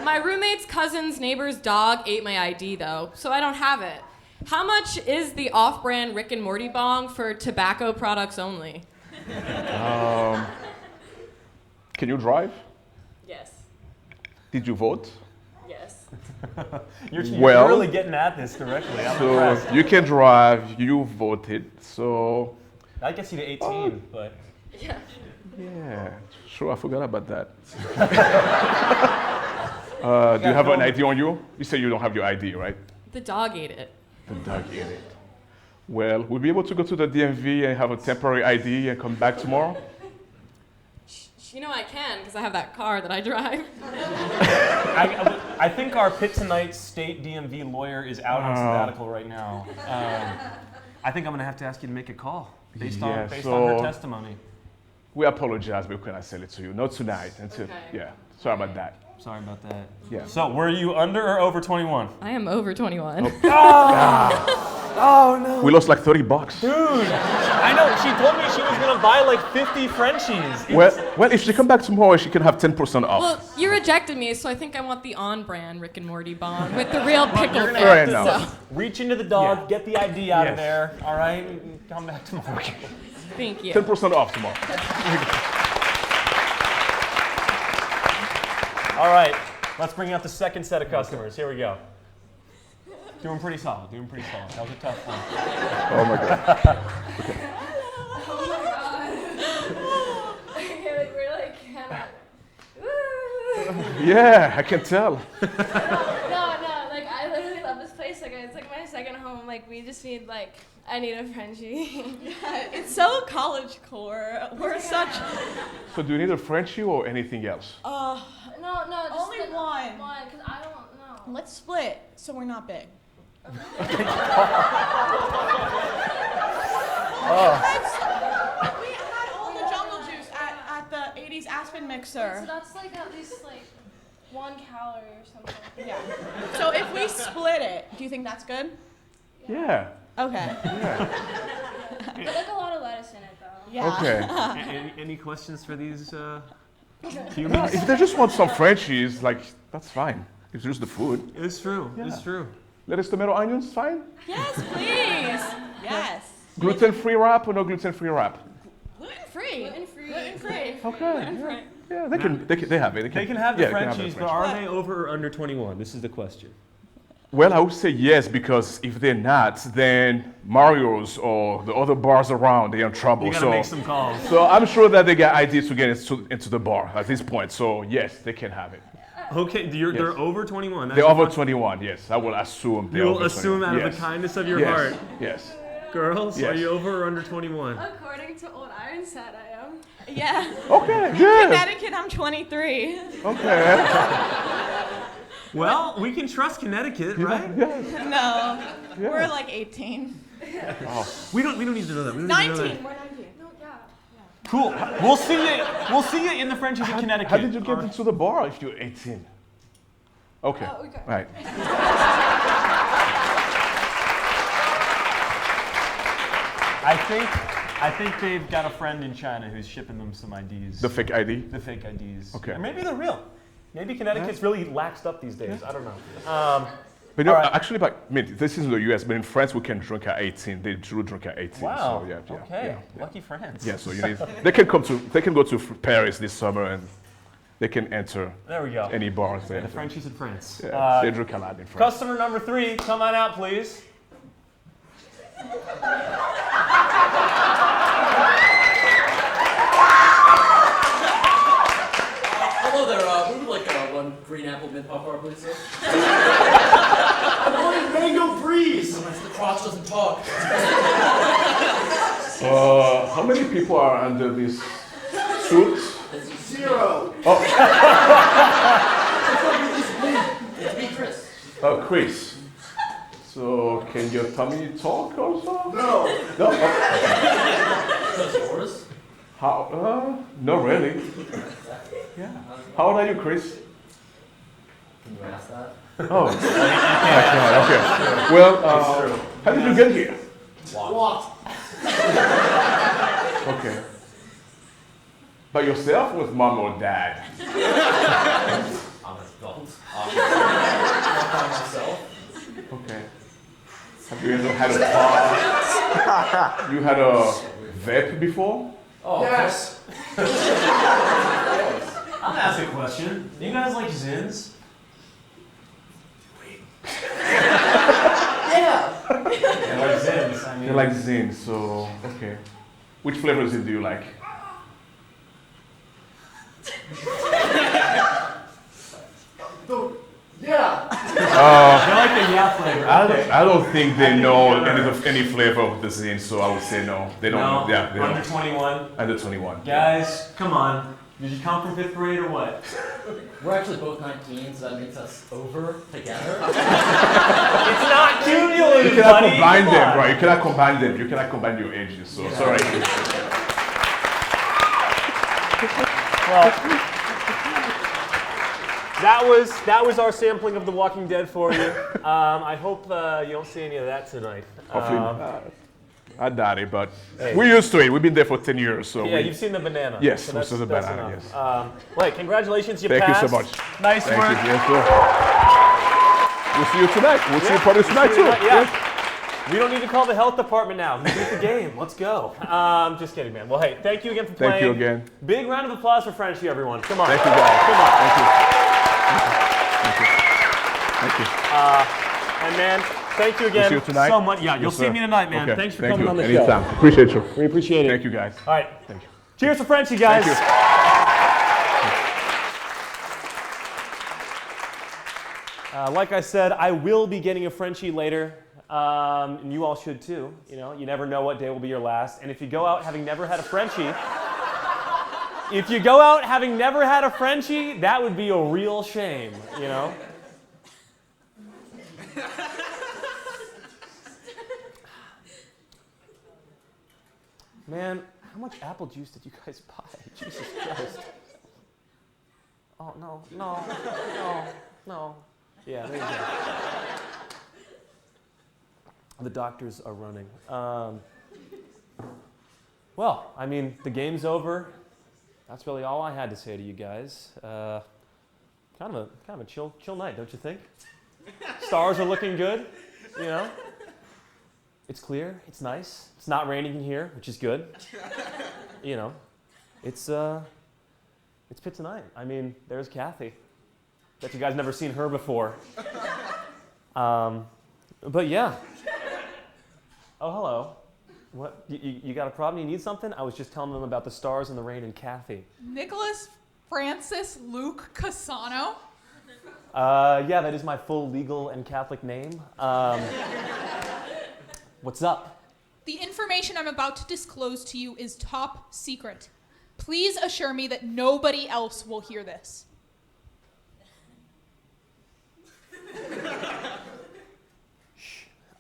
My roommate's cousin's neighbor's dog ate my ID, though, so I don't have it. How much is the off-brand Rick and Morty bong for tobacco products only? Can you drive? Yes. Did you vote? Yes. You're Well, really getting at this directly. I'm So impressed. you can drive, you voted, so That gets you to 18, but yeah, sure, I forgot about that. Do you have an ID on you? You say you don't have your ID, right? The dog ate it. The dog ate it. Well, we'll be able to go to the DMV and have a temporary ID and come back tomorrow? You know I can, because I have that car that I drive. I think our Pitt Tonight state DMV lawyer is out on sabbatical right now. I think I'm going to have to ask you to make a call based on her testimony. We apologize, but we cannot sell it to you. Not tonight. Until, yeah, sorry about that. Sorry about that. Yeah. So, were you under or over 21? I am over 21. Oh no. We lost like $30. Dude, I know. She told me she was gonna buy like 50 Frenchies. Well, if she come back tomorrow, she can have 10% off. Well, you rejected me, so I think I want the on-brand Rick and Morty bong with the real pickle You're gonna fit. have to reach into the dog, get the ID out of there. All right, and come back tomorrow. Thank you. 10% off tomorrow. All right, let's bring out the second set of customers. Here we go. Doing pretty solid. That was a tough one. Oh my God. We're like kind of. Yeah, I can tell. No, like I literally love this place. Like it's like my second home. Like we just need I need a Frenchie. It's so college core. We're such. So do you need a Frenchie or anything else? No, just Only one. One, because I don't know. Let's split so we're not big. We had all the jungle juice at the 80s Aspen mixer. So that's like at least 1 calorie or something. Yeah. So if we split it, do you think that's good? Yeah. Okay. But a lot of lettuce in it though. Yeah. Okay. Any questions for these No, humans? if they just want some Frenchies, that's fine. It's just the food. It's true. Yeah. It's true. Lettuce, tomato, onions, fine. Yes, please. Yes. Gluten-free wrap or no gluten-free wrap? Gluten-free. Gluten-free. Okay. Yeah, they have it. They can have the yeah, Frenchies, but are they over or under 21? This is the question. Well, I would say yes, because if they're not, then Mario's or the other bars around, they're in trouble. You gotta make some calls. So I'm sure that they got ideas to get into the bar at this point. So yes, they can have it. Okay, they're over 21. They're over 21, yes. I will assume they're You will over 21. assume out of Yes. the kindness of your Yes. heart. Yes. Girls, Yes. are you over or under 21? According to Old Ironside, I am. Yeah. Okay, yeah. Connecticut, I'm 23. Okay. Well, we can trust Connecticut, right? Yes. No. We're 18. We don't need to know that. We don't need to know 19. that. We're 19. No, yeah. Cool. We'll see you in the Frenchies of Connecticut. How did you get All right. into the bar if you're 18? Okay. Okay. Right. I think they've got a friend in China who's shipping them some IDs. The fake ID? The fake IDs. Okay. Or maybe they're real. Maybe Connecticut's really laxed up these days. I don't know. But no, All right. actually, this is in the US, but in France we can drink at 18. They do drink at 18. Wow. So, yeah, Okay. yeah. Lucky France. Yeah, so they can go to Paris this summer and they can enter There we go. any bars there. The Frenchies in France. Yeah, they drink a lot in France. Customer number 3, come on out, please. Hello there, we would like one green apple mint pop bar, please, sir. Mango freeze! The crotch doesn't talk. How many people are under this suit? 0. Oh, It's me, Chris. Chris. So can your tummy talk also? No. No. That's yours. How? Not really. Yeah. How old are you, Chris? Can you ask that? Oh. Okay. Well, how did you get here? Walked. Okay. By yourself or with mom or dad? I'm an adult. Not by myself. Okay. Have you ever had a car? You had a vape before? Oh, yes. I'm gonna ask a question. Do you guys like Zins? Yeah. They're like Zins. I mean, They're like zins, so okay. Which flavor zin do you like? Yeah. they like the yeah flavor. I don't think they know any flavor of the zin, so I would say no. They don't know. Yeah, they Under don't. 21. Under 21. Guys, come on. Did you come from 5th grade or what? We're actually both 19, so that makes us over together. It's not cumulative, You cannot buddy. combine Come them, on. right? You cannot combine them. You cannot combine your ages. So sorry. Well, that was our sampling of The Walking Dead for you. I hope you don't see any of that tonight. Hopefully, I doubt it, but Hey. we're used to it. We've been there for 10 years, so Yeah, you've seen the banana. Yes, so we've that's, seen the that's banana, enough. yes. Wait, congratulations, you Thank you passed. so much. Nice Thank work. you. Yes, sir. We'll see you tonight. We'll see you probably tonight too. Yeah. We don't need to call the health department now. We beat the game. Let's go. Just kidding, man. Well, hey, thank you again for playing. Thank you again. Big round of applause for Frenchi, everyone. Come on. Thank you, guys. Come on. Thank you. Thank you. And man, thank you again See you tonight. so much. Yeah, you'll Yes, see sir. me tonight, man. Okay. Thanks for Thank coming you. on the Anytime. show. Appreciate you. We appreciate it. Thank you, guys. All right. Thank you. Cheers for Frenchi, guys. Thank you. Like I said, I will be getting a Frenchi later, and you all should too. You know, you never know what day will be your last. And if you go out having never had a Frenchi, that would be a real shame. You know. Man, how much apple juice did you guys buy? Jesus Christ. Oh, no. Yeah, there you go. The doctors are running. Well, I mean, the game's over. That's really all I had to say to you guys. Kind of a chill night, don't you think? Stars are looking good, you know? It's clear, it's nice. It's not raining in here, which is good. You know, it's Pitt Tonight. I mean, there's Kathy. Bet you guys never seen her before. But yeah. Oh, hello. What? You got a problem? You need something? I was just telling them about the stars and the rain and Kathy. Nicholas Francis Luke Cassano. Yeah, that is my full legal and Catholic name. What's up? The information I'm about to disclose to you is top secret. Please assure me that nobody else will hear this.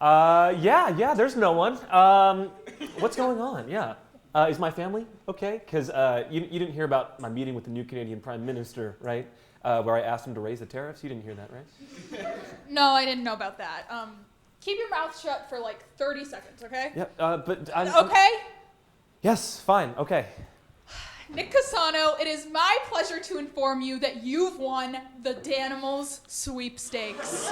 Yeah, there's no one. What's going on? Yeah. Is my family okay? Because you didn't hear about my meeting with the new Canadian Prime Minister, right? Where I asked him to raise the tariffs. You didn't hear that, right? No, I didn't know about that. Keep your mouth shut for like 30 seconds, okay? Yeah, but I'm... Okay? Yes, fine, okay. Nick Cassano, it is my pleasure to inform you that you've won the Danimals sweepstakes.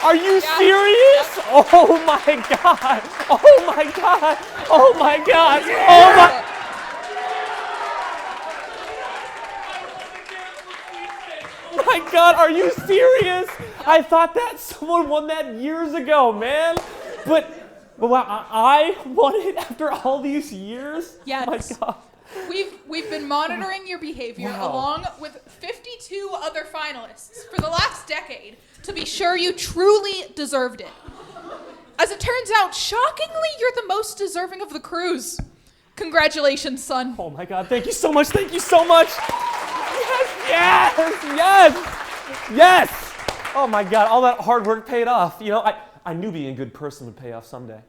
Are you serious? Oh my God! Oh my God! Oh my God! Oh my... My God, are you serious? I thought that someone won that years ago, man. But wow, I won it after all these years? Yes. My God. We've been monitoring your behavior Wow. along with 52 other finalists for the last decade to be sure you truly deserved it. As it turns out, shockingly, you're the most deserving of the crews. Congratulations, son. Oh my God, thank you so much, thank you so much. Yes. Oh my God, all that hard work paid off. You know, I knew being a good person would pay off someday.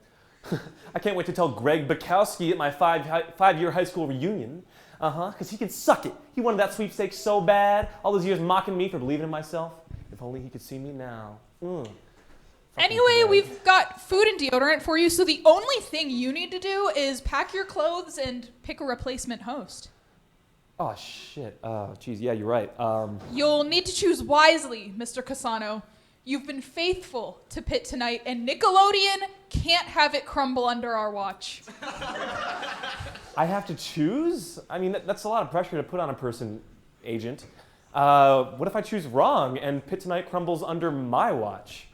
I can't wait to tell Greg Bukowski at my five-year high school reunion. Because he can suck it. He wanted that sweepstakes so bad, all those years mocking me for believing in myself. If only he could see me now. Anyway, we've got food and deodorant for you, so the only thing you need to do is pack your clothes and pick a replacement host. Oh, shit. Oh, geez, yeah, you're right. You'll need to choose wisely, Mr. Cassano. You've been faithful to Pitt Tonight, and Nickelodeon can't have it crumble under our watch. I have to choose? I mean, that's a lot of pressure to put on a person, agent. What if I choose wrong and Pitt Tonight crumbles under my watch?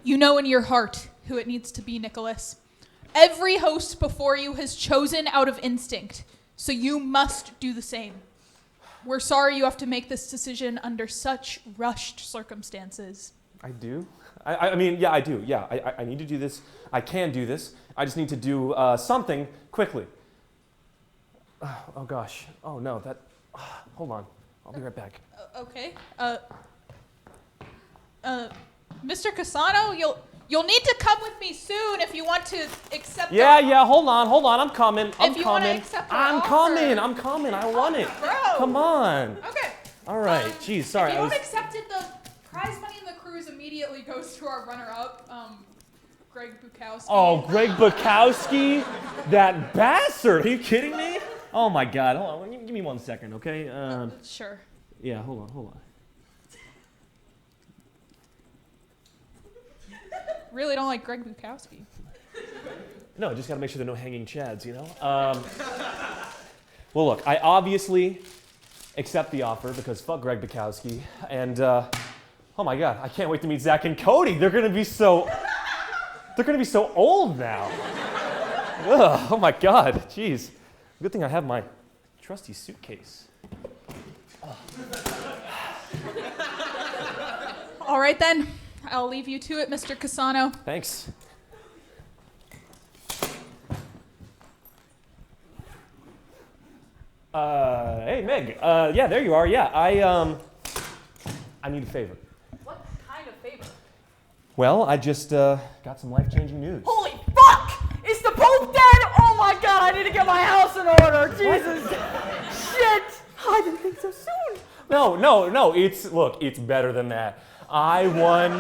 You know in your heart who it needs to be, Nicholas. Every host before you has chosen out of instinct, so you must do the same. We're sorry you have to make this decision under such rushed circumstances. I do? I mean, yeah, I do. Yeah, I need to do this. I can do this. I just need to do something quickly. Oh, gosh. Oh, no, that... hold on. I'll be right back. Okay. Mr. Cassano, you'll need to come with me soon if you want to accept. Yeah. Hold on. I'm coming. If you want to accept I'm offer. coming. I want it. Bro. Come on. Okay. All right. Jeez, sorry. If you don't accept it, the prize money in the cruise immediately goes to our runner-up, Greg Bukowski. Oh, Greg Bukowski? That bastard. Are you kidding me? Oh, my God. Hold on. Give me 1 second, okay? Sure. Yeah, hold on. Really don't like Greg Bukowski. No, just got to make sure there are no hanging chads, you know? Well, look, I obviously accept the offer because fuck Greg Bukowski. And, oh my God, I can't wait to meet Zach and Cody. They're going to be so old now. Ugh, oh my God, jeez. Good thing I have my trusty suitcase. All right then, I'll leave you to it, Mr. Cassano. Thanks. Hey Meg. Yeah, there you are. Yeah, I need a favor. What kind of favor? Well, I just got some life-changing news. Holy fuck! Is the Pope dead? Oh my God, I need to get my house in order. Jesus. Shit. I didn't think so soon. No. It's better than that. I won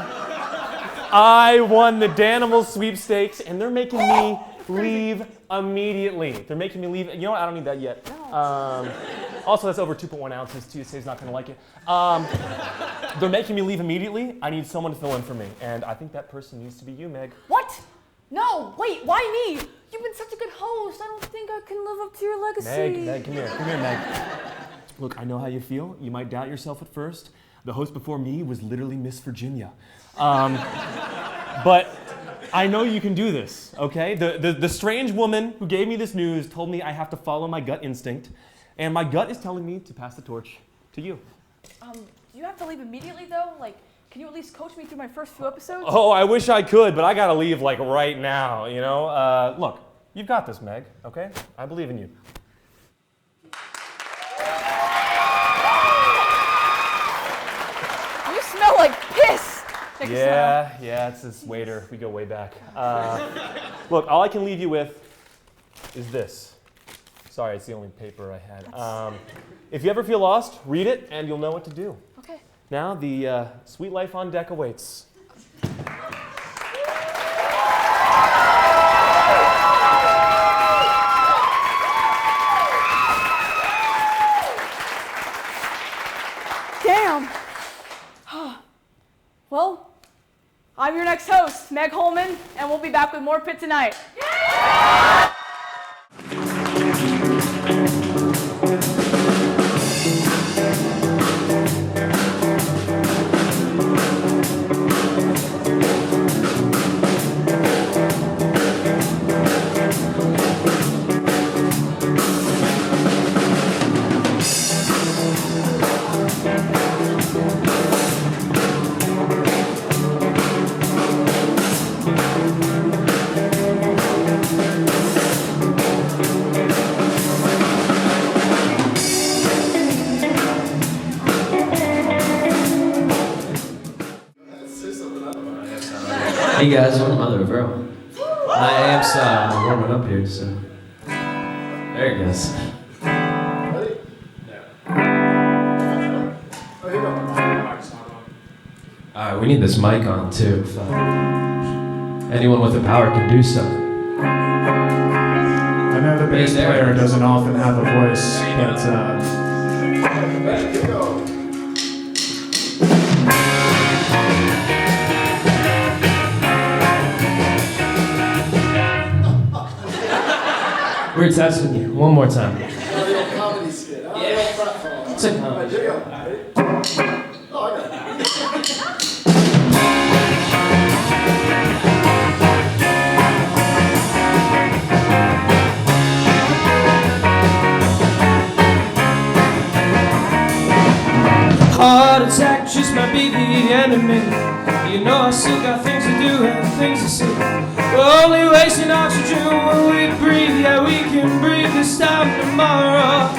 the Danimals sweepstakes, and they're making me leave immediately. They're making me leave. You know what? I don't need that yet. Also, that's over 2.1 ounces. TSA's not going to like it. They're making me leave immediately. I need someone to fill in for me, and I think that person needs to be you, Meg. What? No, wait, why me? You've been such a good host. I don't think I can live up to your legacy. Meg, come here, Meg. Look, I know how you feel. You might doubt yourself at first. The host before me was literally Miss Virginia. But I know you can do this, okay? The strange woman who gave me this news told me I have to follow my gut instinct, and my gut is telling me to pass the torch to you. Do you have to leave immediately though? Like, can you at least coach me through my first few episodes? Oh, I wish I could, but I gotta leave like right now, you know? Look, you've got this, Meg, okay? I believe in you. You smell like piss! Yeah, it's this waiter. We go way back. Look, all I can leave you with is this. Sorry, it's the only paper I had. If you ever feel lost, read it and you'll know what to do. Okay. Now, the sweet life on deck awaits. Damn. Well, I'm your next host, Meg Holman, and we'll be back with more Pitt Tonight. Hey guys, I'm Mother of Earl. My amps warming up here, so there it goes. Alright, we need this mic on too. If anyone with the power can do so. I know the bass player doesn't often have a voice, but We're testing you one more time. Comedy skit. It's a comedy. just might be the enemy. You know I still got things to do and things to see. We're only wasting oxygen when we breathe. Yeah, we can breathe this time tomorrow.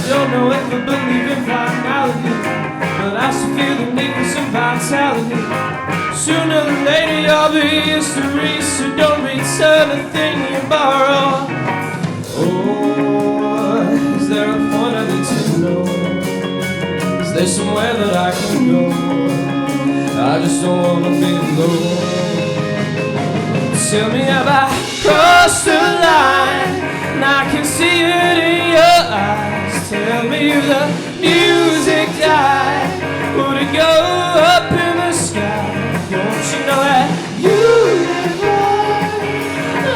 Don't know if I believe in finality, but I still feel the need for some vitality. Sooner than later you'll be history, so don't return a thing you borrow. Oh, is there a point I'd like to know? Is there somewhere that I can go? I just don't wanna be alone. Tell me, have I crossed the line? And I can see it in your eyes. Tell me if the music died, would it go up in the sky? Don't you know that you live on?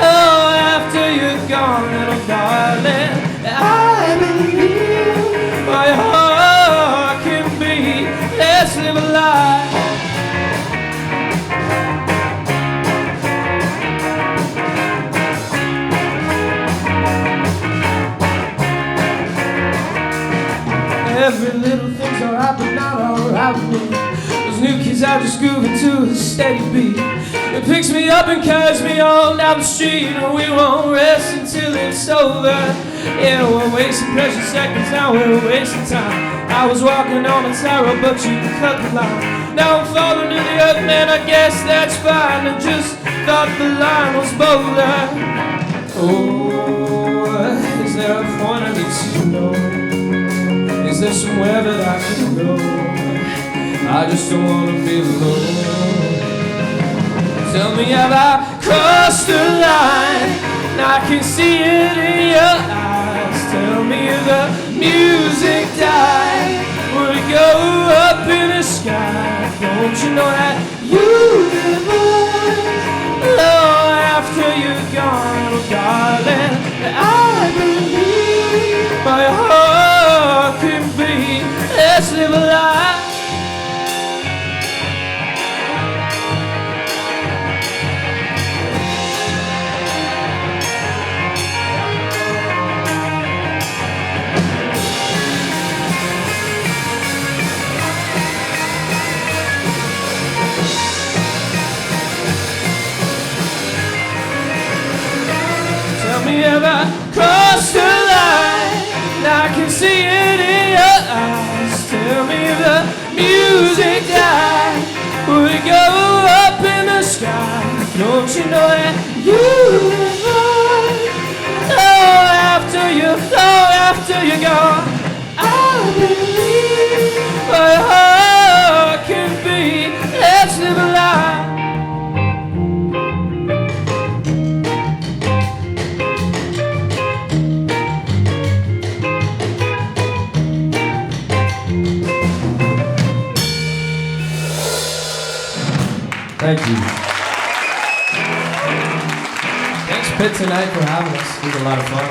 Oh, after you're gone, little darling, I believe my heart can beat. Let's live a life. Every little thing's alright, but not alright with me. Those new kids are just grooving to a steady beat. It picks me up and carries me on down the street, and we won't rest until it's over. Yeah, we're wasting precious seconds, now we're wasting time. I was walking on a tightrope, but you cut the line. Now I'm falling to the earth, man, I guess that's fine. I just thought the line was bolder. Oh, is there a point I need to know? Is there somewhere that I can go? I just don't wanna be alone. Tell me, have I crossed the line? And I can see it in your eyes. Tell me if the music died, would it go up in the sky? Don't you know that you live on? Oh, after you're gone, oh darling, I believe my heart can beat. Let's live a life. Tell me if I crossed the line, and I can see it in your eyes. Tell me if the music died, would it go up in the sky? Don't you know that you live on? Oh, after you're gone, I believe my heart can beat. Let's live a life. Thank you. Thanks, Pitt Tonight, for having us. It was a lot of fun.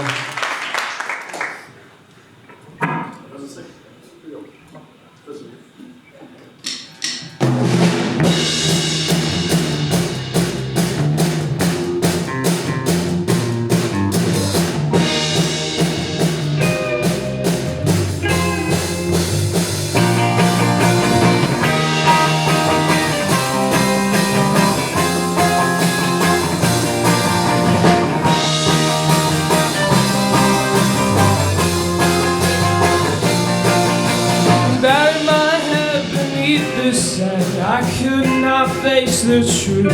I could not face the truth.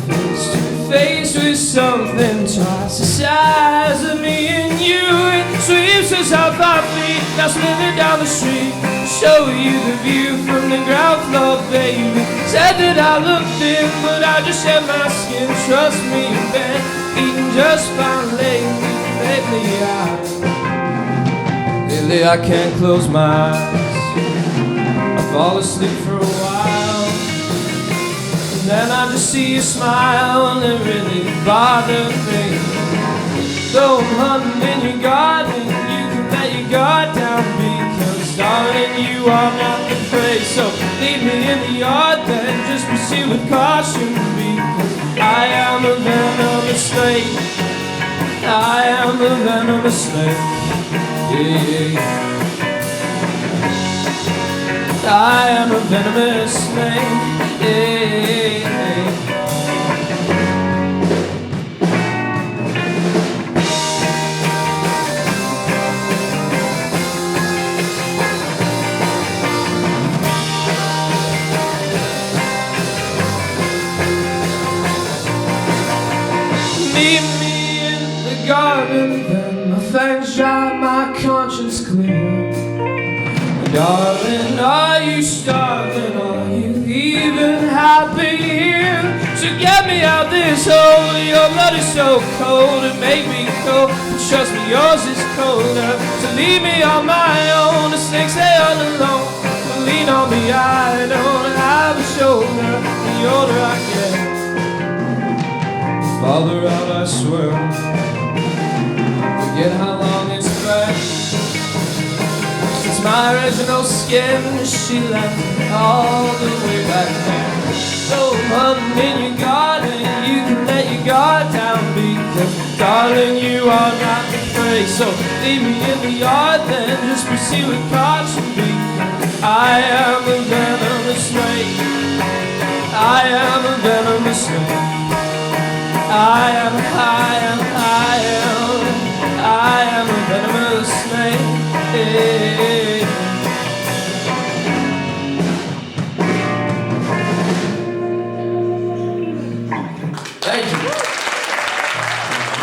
Face to face with something twice the size of me and you. It sweeps us off our feet, now slithering down the street. Show you the view from the ground floor, baby. Said that I look thin, but I just shed my skin. Trust me, you've been eating just fine lately. Lately I can't close my eyes. Fall asleep for a while, and then I just see you smile, and it really bothers me. Though I'm hunting in your garden, you can let your guard down, because darling, you are not the prey. So leave me in the yard then, just proceed with caution, because I am a venomous snake. I am a venomous snake. Yeah, yeah. I am a venomous snake. Meet me in the garden, then my fangs dry, my conscience clear. Darling, are you starving? Are you even happy here? So get me out this hole. Your blood is so cold, it made me cold. Trust me, yours is colder. So leave me on my own. The snakes they are alone. But lean on me, I don't have a shoulder. The older I get, the farther out I swear. Forget how long it's been. My original skin, she left me all the way back there. So hunting in your garden, you can let your guard down, because darling, you are not the prey. So leave me in the yard then, just proceed with caution, because I am a venomous snake. I am a venomous snake. I am a venomous snake. Thank you.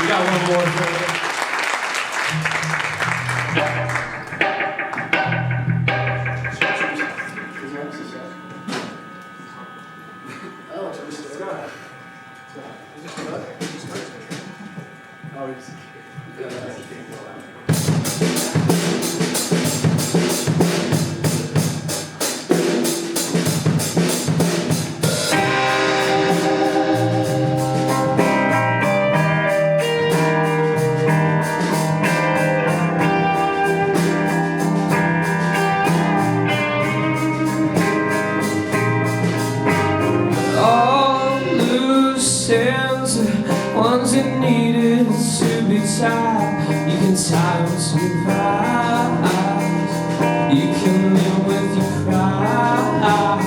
We got one more for you. Ones that needed to be tied, you can tie them to prize. You can live with your pride.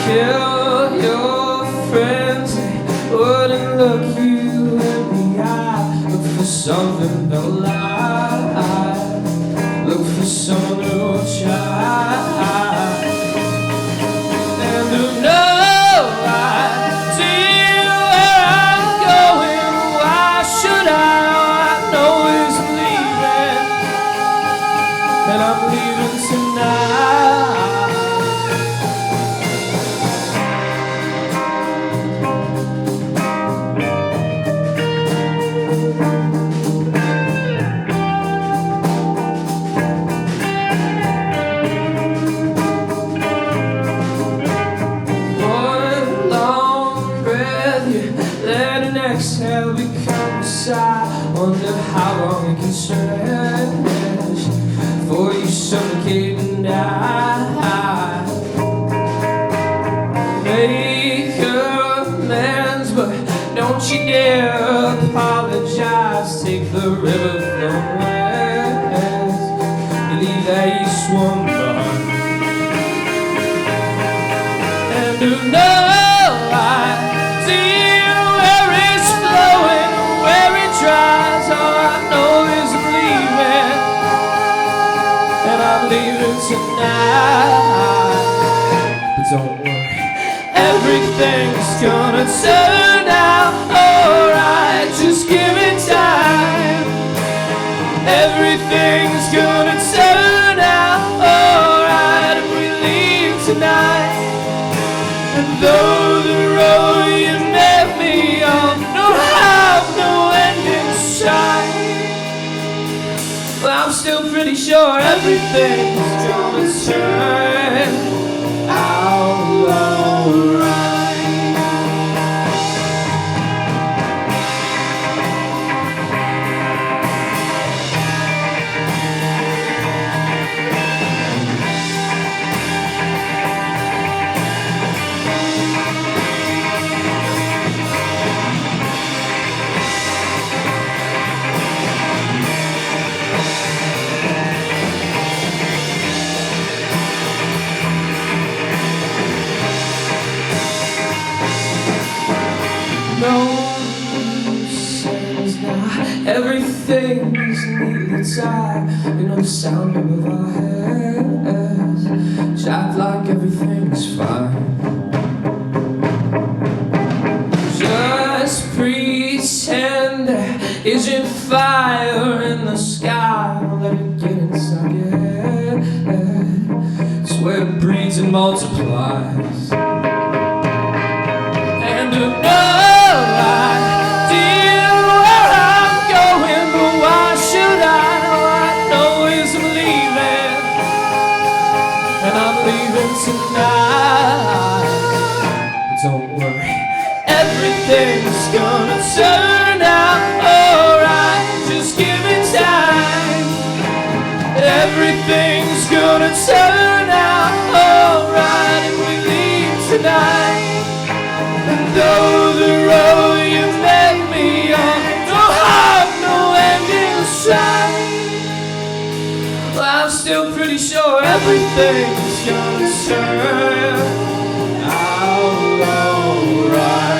Kill your friends, they wouldn't look you in the eye. Look for something they'll lie. Look for someone who'll try. And who knows? Exhale, become a sigh. Wonder how long it can stretch before you suffocate and die. Make amends, but don't you dare apologize. Take the river from west, believe that you swum by. And who knows? Tonight, but don't worry, everything's gonna turn out alright. Just give it time. Everything's gonna turn out alright if we leave tonight. And though the road you met me on don't have no end in sight, well, I'm still pretty sure everything's gonna turn out alright. everything is neatly tied. You know the sound above our heads. Just act like everything's fine. Just pretend there isn't fire in the sky. Don't let it get inside your head. It's where it breeds and multiplies. And to know idea where I'm going, but why should I? All I know is I'm leaving, and I'm leaving tonight. But don't worry, everything's gonna turn out alright. Just give it time. Everything's gonna turn out alright if we leave tonight. And though the road you met me on don't have no end in sight, well, I'm still pretty sure everything's gonna turn out alright.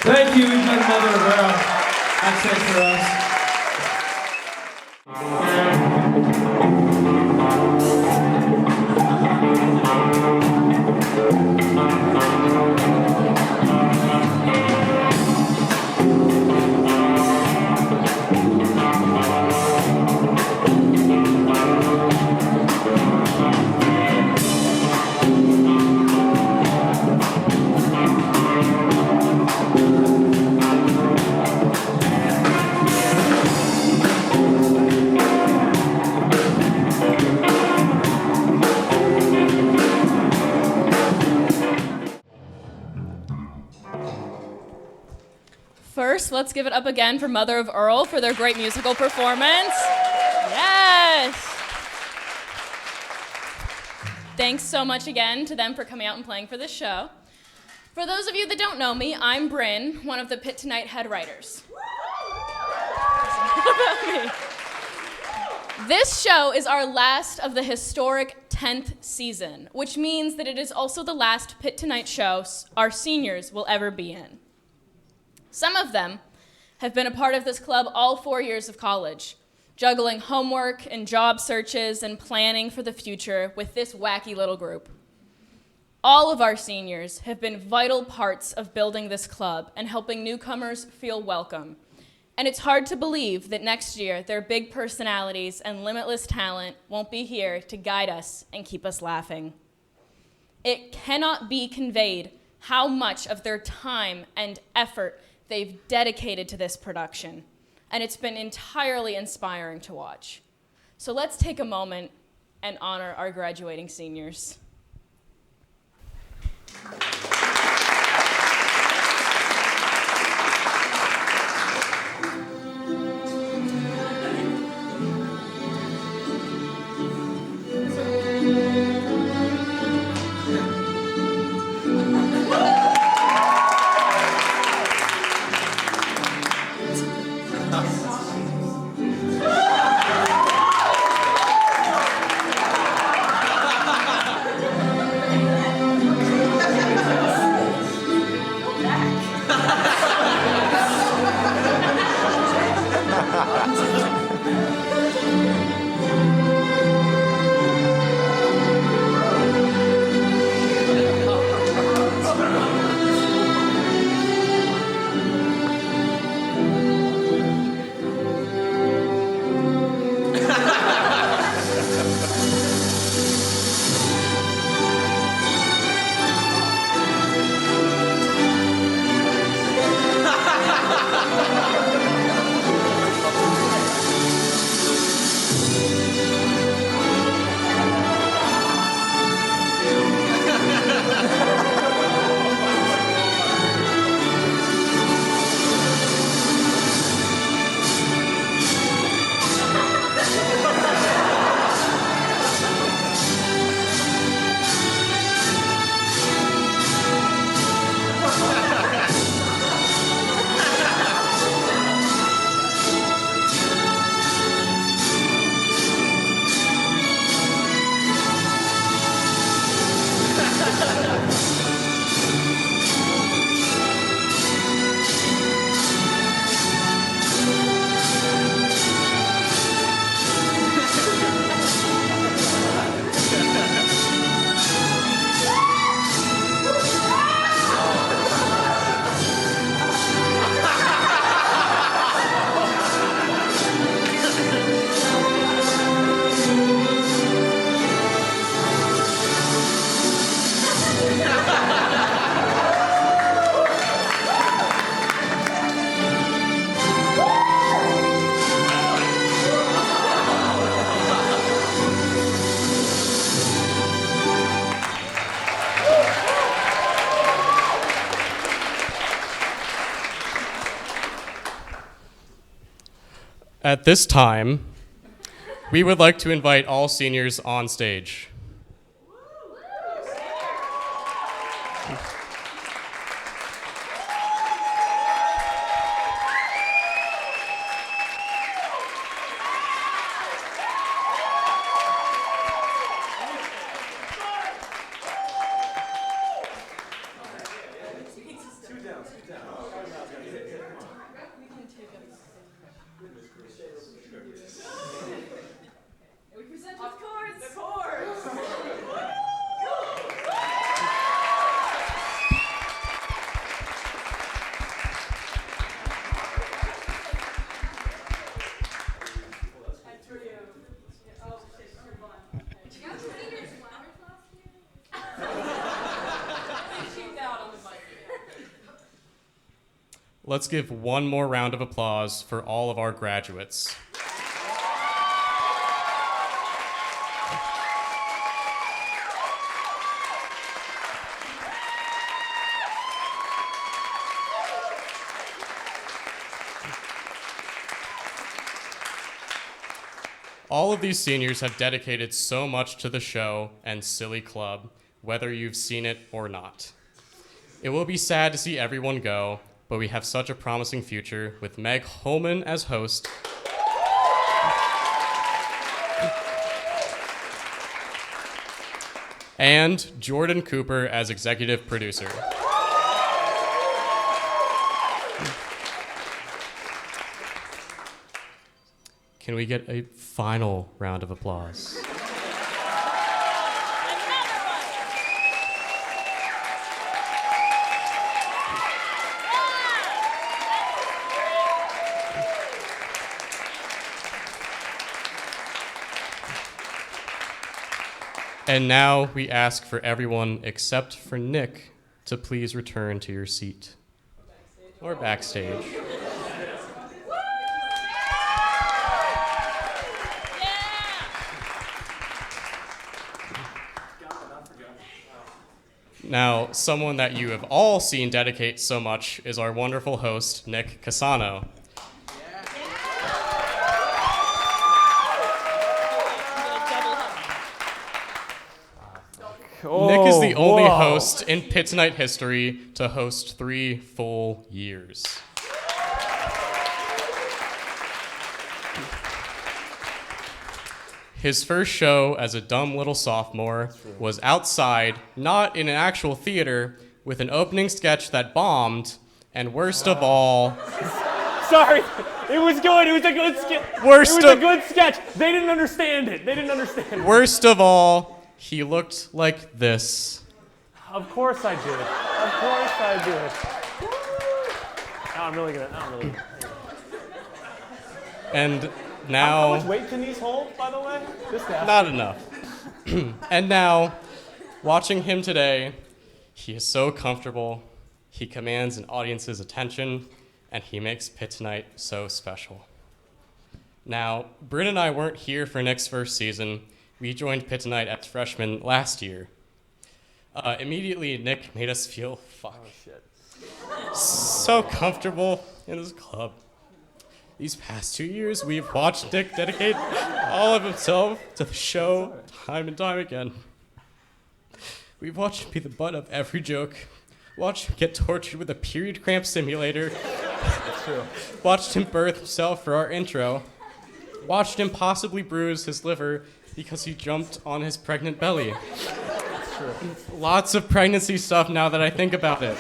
Thank you, we've done Mother of Earl. That's it for us. First, let's give it up again for Mother of Earl for their great musical performance. Yes! Thanks so much again to them for coming out and playing for this show. For those of you that don't know me, I'm Bryn, one of the Pitt Tonight head writers. This show is our last of the historic 10th season, which means that it is also the last Pitt Tonight show our seniors will ever be in. Some of them have been a part of this club all 4 years of college, juggling homework and job searches and planning for the future with this wacky little group. All of our seniors have been vital parts of building this club and helping newcomers feel welcome. And it's hard to believe that next year their big personalities and limitless talent won't be here to guide us and keep us laughing. It cannot be conveyed how much of their time and effort they've dedicated to this production, and it's been entirely inspiring to watch. So let's take a moment and honor our graduating seniors. At this time, we would like to invite all seniors on stage. Let's give one more round of applause for all of our graduates. All of these seniors have dedicated so much to the show and Silly Club, whether you've seen it or not. It will be sad to see everyone go, but we have such a promising future with Meg Holman as host, and Jordan Cooper as executive producer. Can we get a final round of applause? And now we ask for everyone except for Nick to please return to your seat or backstage. Now, someone that you have all seen dedicate so much is our wonderful host, Nick Casano. Nick is the only host in Pitt Tonight history to host 3 full years. His first show as a dumb little sophomore was outside, not in an actual theater, with an opening sketch that bombed, and worst of all... Sorry, it was good. It was a good sketch. It was a good sketch. They didn't understand it. Worst of all, he looked like this. Of course I did. Now I'm really gonna. And now... How much weight can these hold, by the way? Not enough. And now, watching him today, he is so comfortable, he commands an audience's attention, and he makes Pitt Tonight so special. Now, Bryn and I weren't here for Nick's first season. We joined Pitt Tonight as freshmen last year. Immediately, Nick made us feel so comfortable in this club. These past 2 years, we've watched Nick dedicate all of himself to the show time and time again. We've watched him be the butt of every joke, watched him get tortured with a period cramp simulator, watched him birth himself for our intro, watched him possibly bruise his liver because he jumped on his pregnant belly. Lots of pregnancy stuff now that I think about it.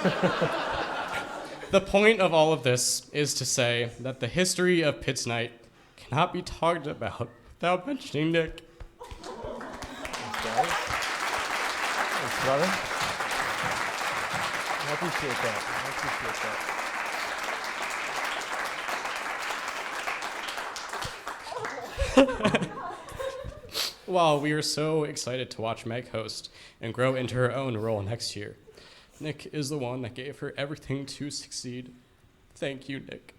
The point of all of this is to say that the history of Pitt Tonight cannot be talked about without mentioning Nick. Thanks, brother. I appreciate that. While we are so excited to watch Meg host and grow into her own role next year, Nick is the one that gave her everything to succeed. Thank you, Nick.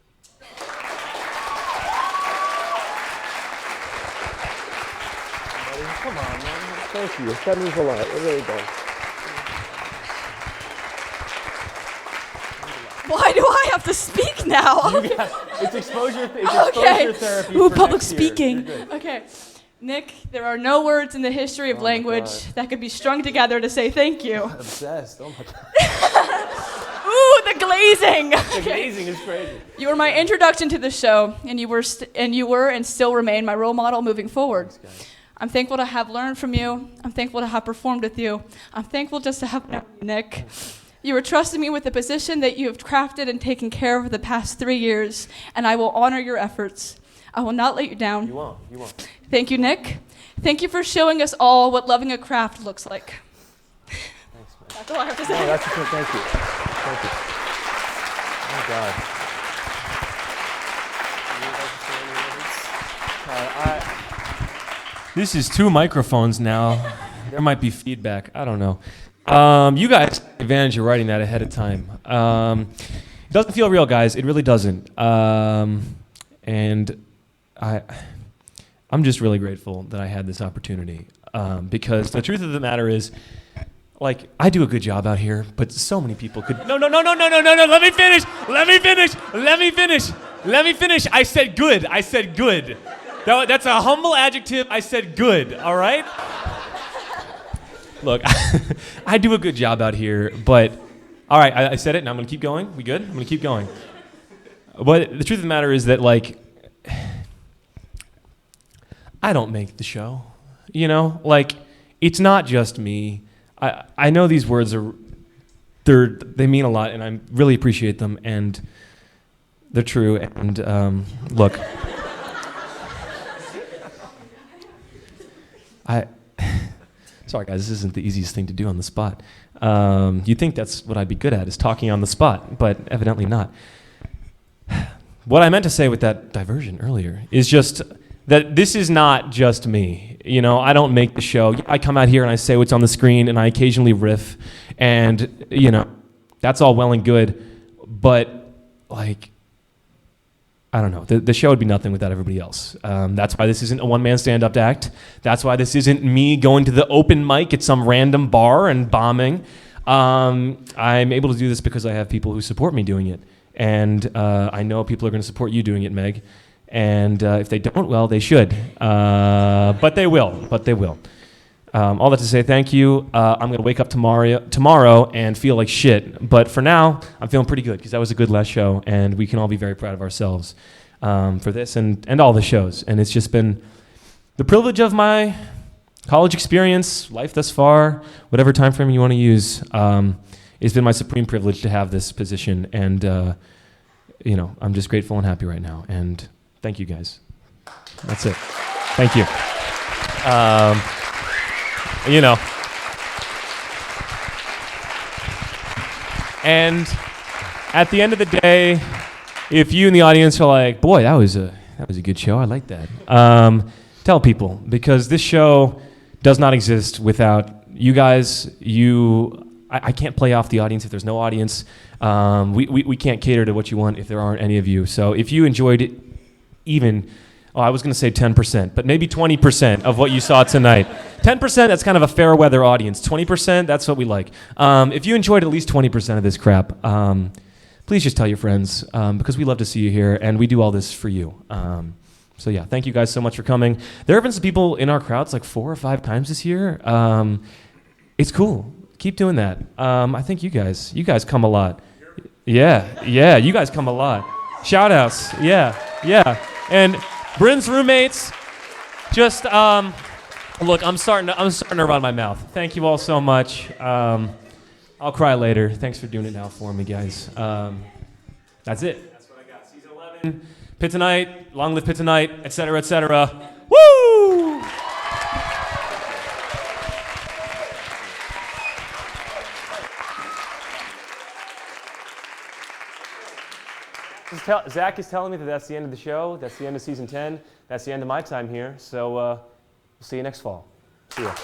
Come on, man. Thank you. That means a lot. It really does. Why do I have to speak now? It's exposure therapy. Ooh, for public next year. speaking. You're good. Okay. Nick, there are no words in the history of language that could be strung together to say thank you. Obsessed. Oh my god. Ooh, the glazing. The glazing is crazy. You were my introduction to the show, and you were and still remain my role model moving forward. I'm thankful to have learned from you. I'm thankful to have performed with you. I'm thankful just to have known you, Nick. You were trusting me with the position that you have crafted and taken care of for the past 3 years, and I will honor your efforts. I will not let you down. You won't. You won't. Thank you, Nick. Thank you for showing us all what loving a craft looks like. Thanks, man. That's all I have to say. No, that's okay. Thank you. Thank you. Oh God. This is 2 microphones now. There might be feedback. I don't know. You guys take advantage of writing that ahead of time. It doesn't feel real, guys. It really doesn't. And I'm just really grateful that I had this opportunity. Because the truth of the matter is, like, I do a good job out here, but so many people could. No. Let me finish. I said good. That's a humble adjective. I said good. All right. Look, I do a good job out here, but all right, I said it, and I'm gonna keep going. We good? I'm gonna keep going. But the truth of the matter is that, like, I don't make the show. You know, like, it's not just me. I know these words they mean a lot, and I really appreciate them, and they're true. And look, sorry guys, this isn't the easiest thing to do on the spot. You'd think that's what I'd be good at, is talking on the spot, but evidently not. What I meant to say with that diversion earlier is just that this is not just me. You know, I don't make the show. I come out here and I say what's on the screen, and I occasionally riff, and, you know, that's all well and good, but, like, I don't know. The show would be nothing without everybody else. That's why this isn't a one-man stand-up act. That's why this isn't me going to the open mic at some random bar and bombing. I'm able to do this because I have people who support me doing it. And I know people are going to support you doing it, Meg. And if they don't, well, they should. But they will. All that to say, thank you. I'm going to wake up tomorrow and feel like shit. But for now, I'm feeling pretty good because that was a good last show, and we can all be very proud of ourselves for this and all the shows. And it's just been the privilege of my college experience, life thus far, whatever time frame you want to use. It's been my supreme privilege to have this position. And, you know, I'm just grateful and happy right now. And thank you, guys. That's it. Thank you. You know, and at the end of the day, if you in the audience are like, boy, that was a good show, I like that, tell people, because this show does not exist without you guys. I can't play off the audience if there's no audience. We can't cater to what you want if there aren't any of you. So if you enjoyed it, I was going to say 10%, but maybe 20% of what you saw tonight. 10%, that's kind of a fair weather audience. 20%, that's what we like. If you enjoyed at least 20% of this crap, please just tell your friends, because we love to see you here, and we do all this for you. So yeah, thank you guys so much for coming. There have been some people in our crowds like 4 or 5 times this year. It's cool. Keep doing that. I think you guys come a lot. Yeah, you guys come a lot. Shout outs, yeah. And Bryn's roommates, just, look, I'm starting to run my mouth. Thank you all so much. I'll cry later. Thanks for doing it now for me, guys. That's it. That's what I got. Season 11, Pitt Tonight, long live Pitt Tonight, et cetera, et cetera. Woo! Zach is telling me that that's the end of the show. That's the end of season 10. That's the end of my time here. So we'll see you next fall. See ya.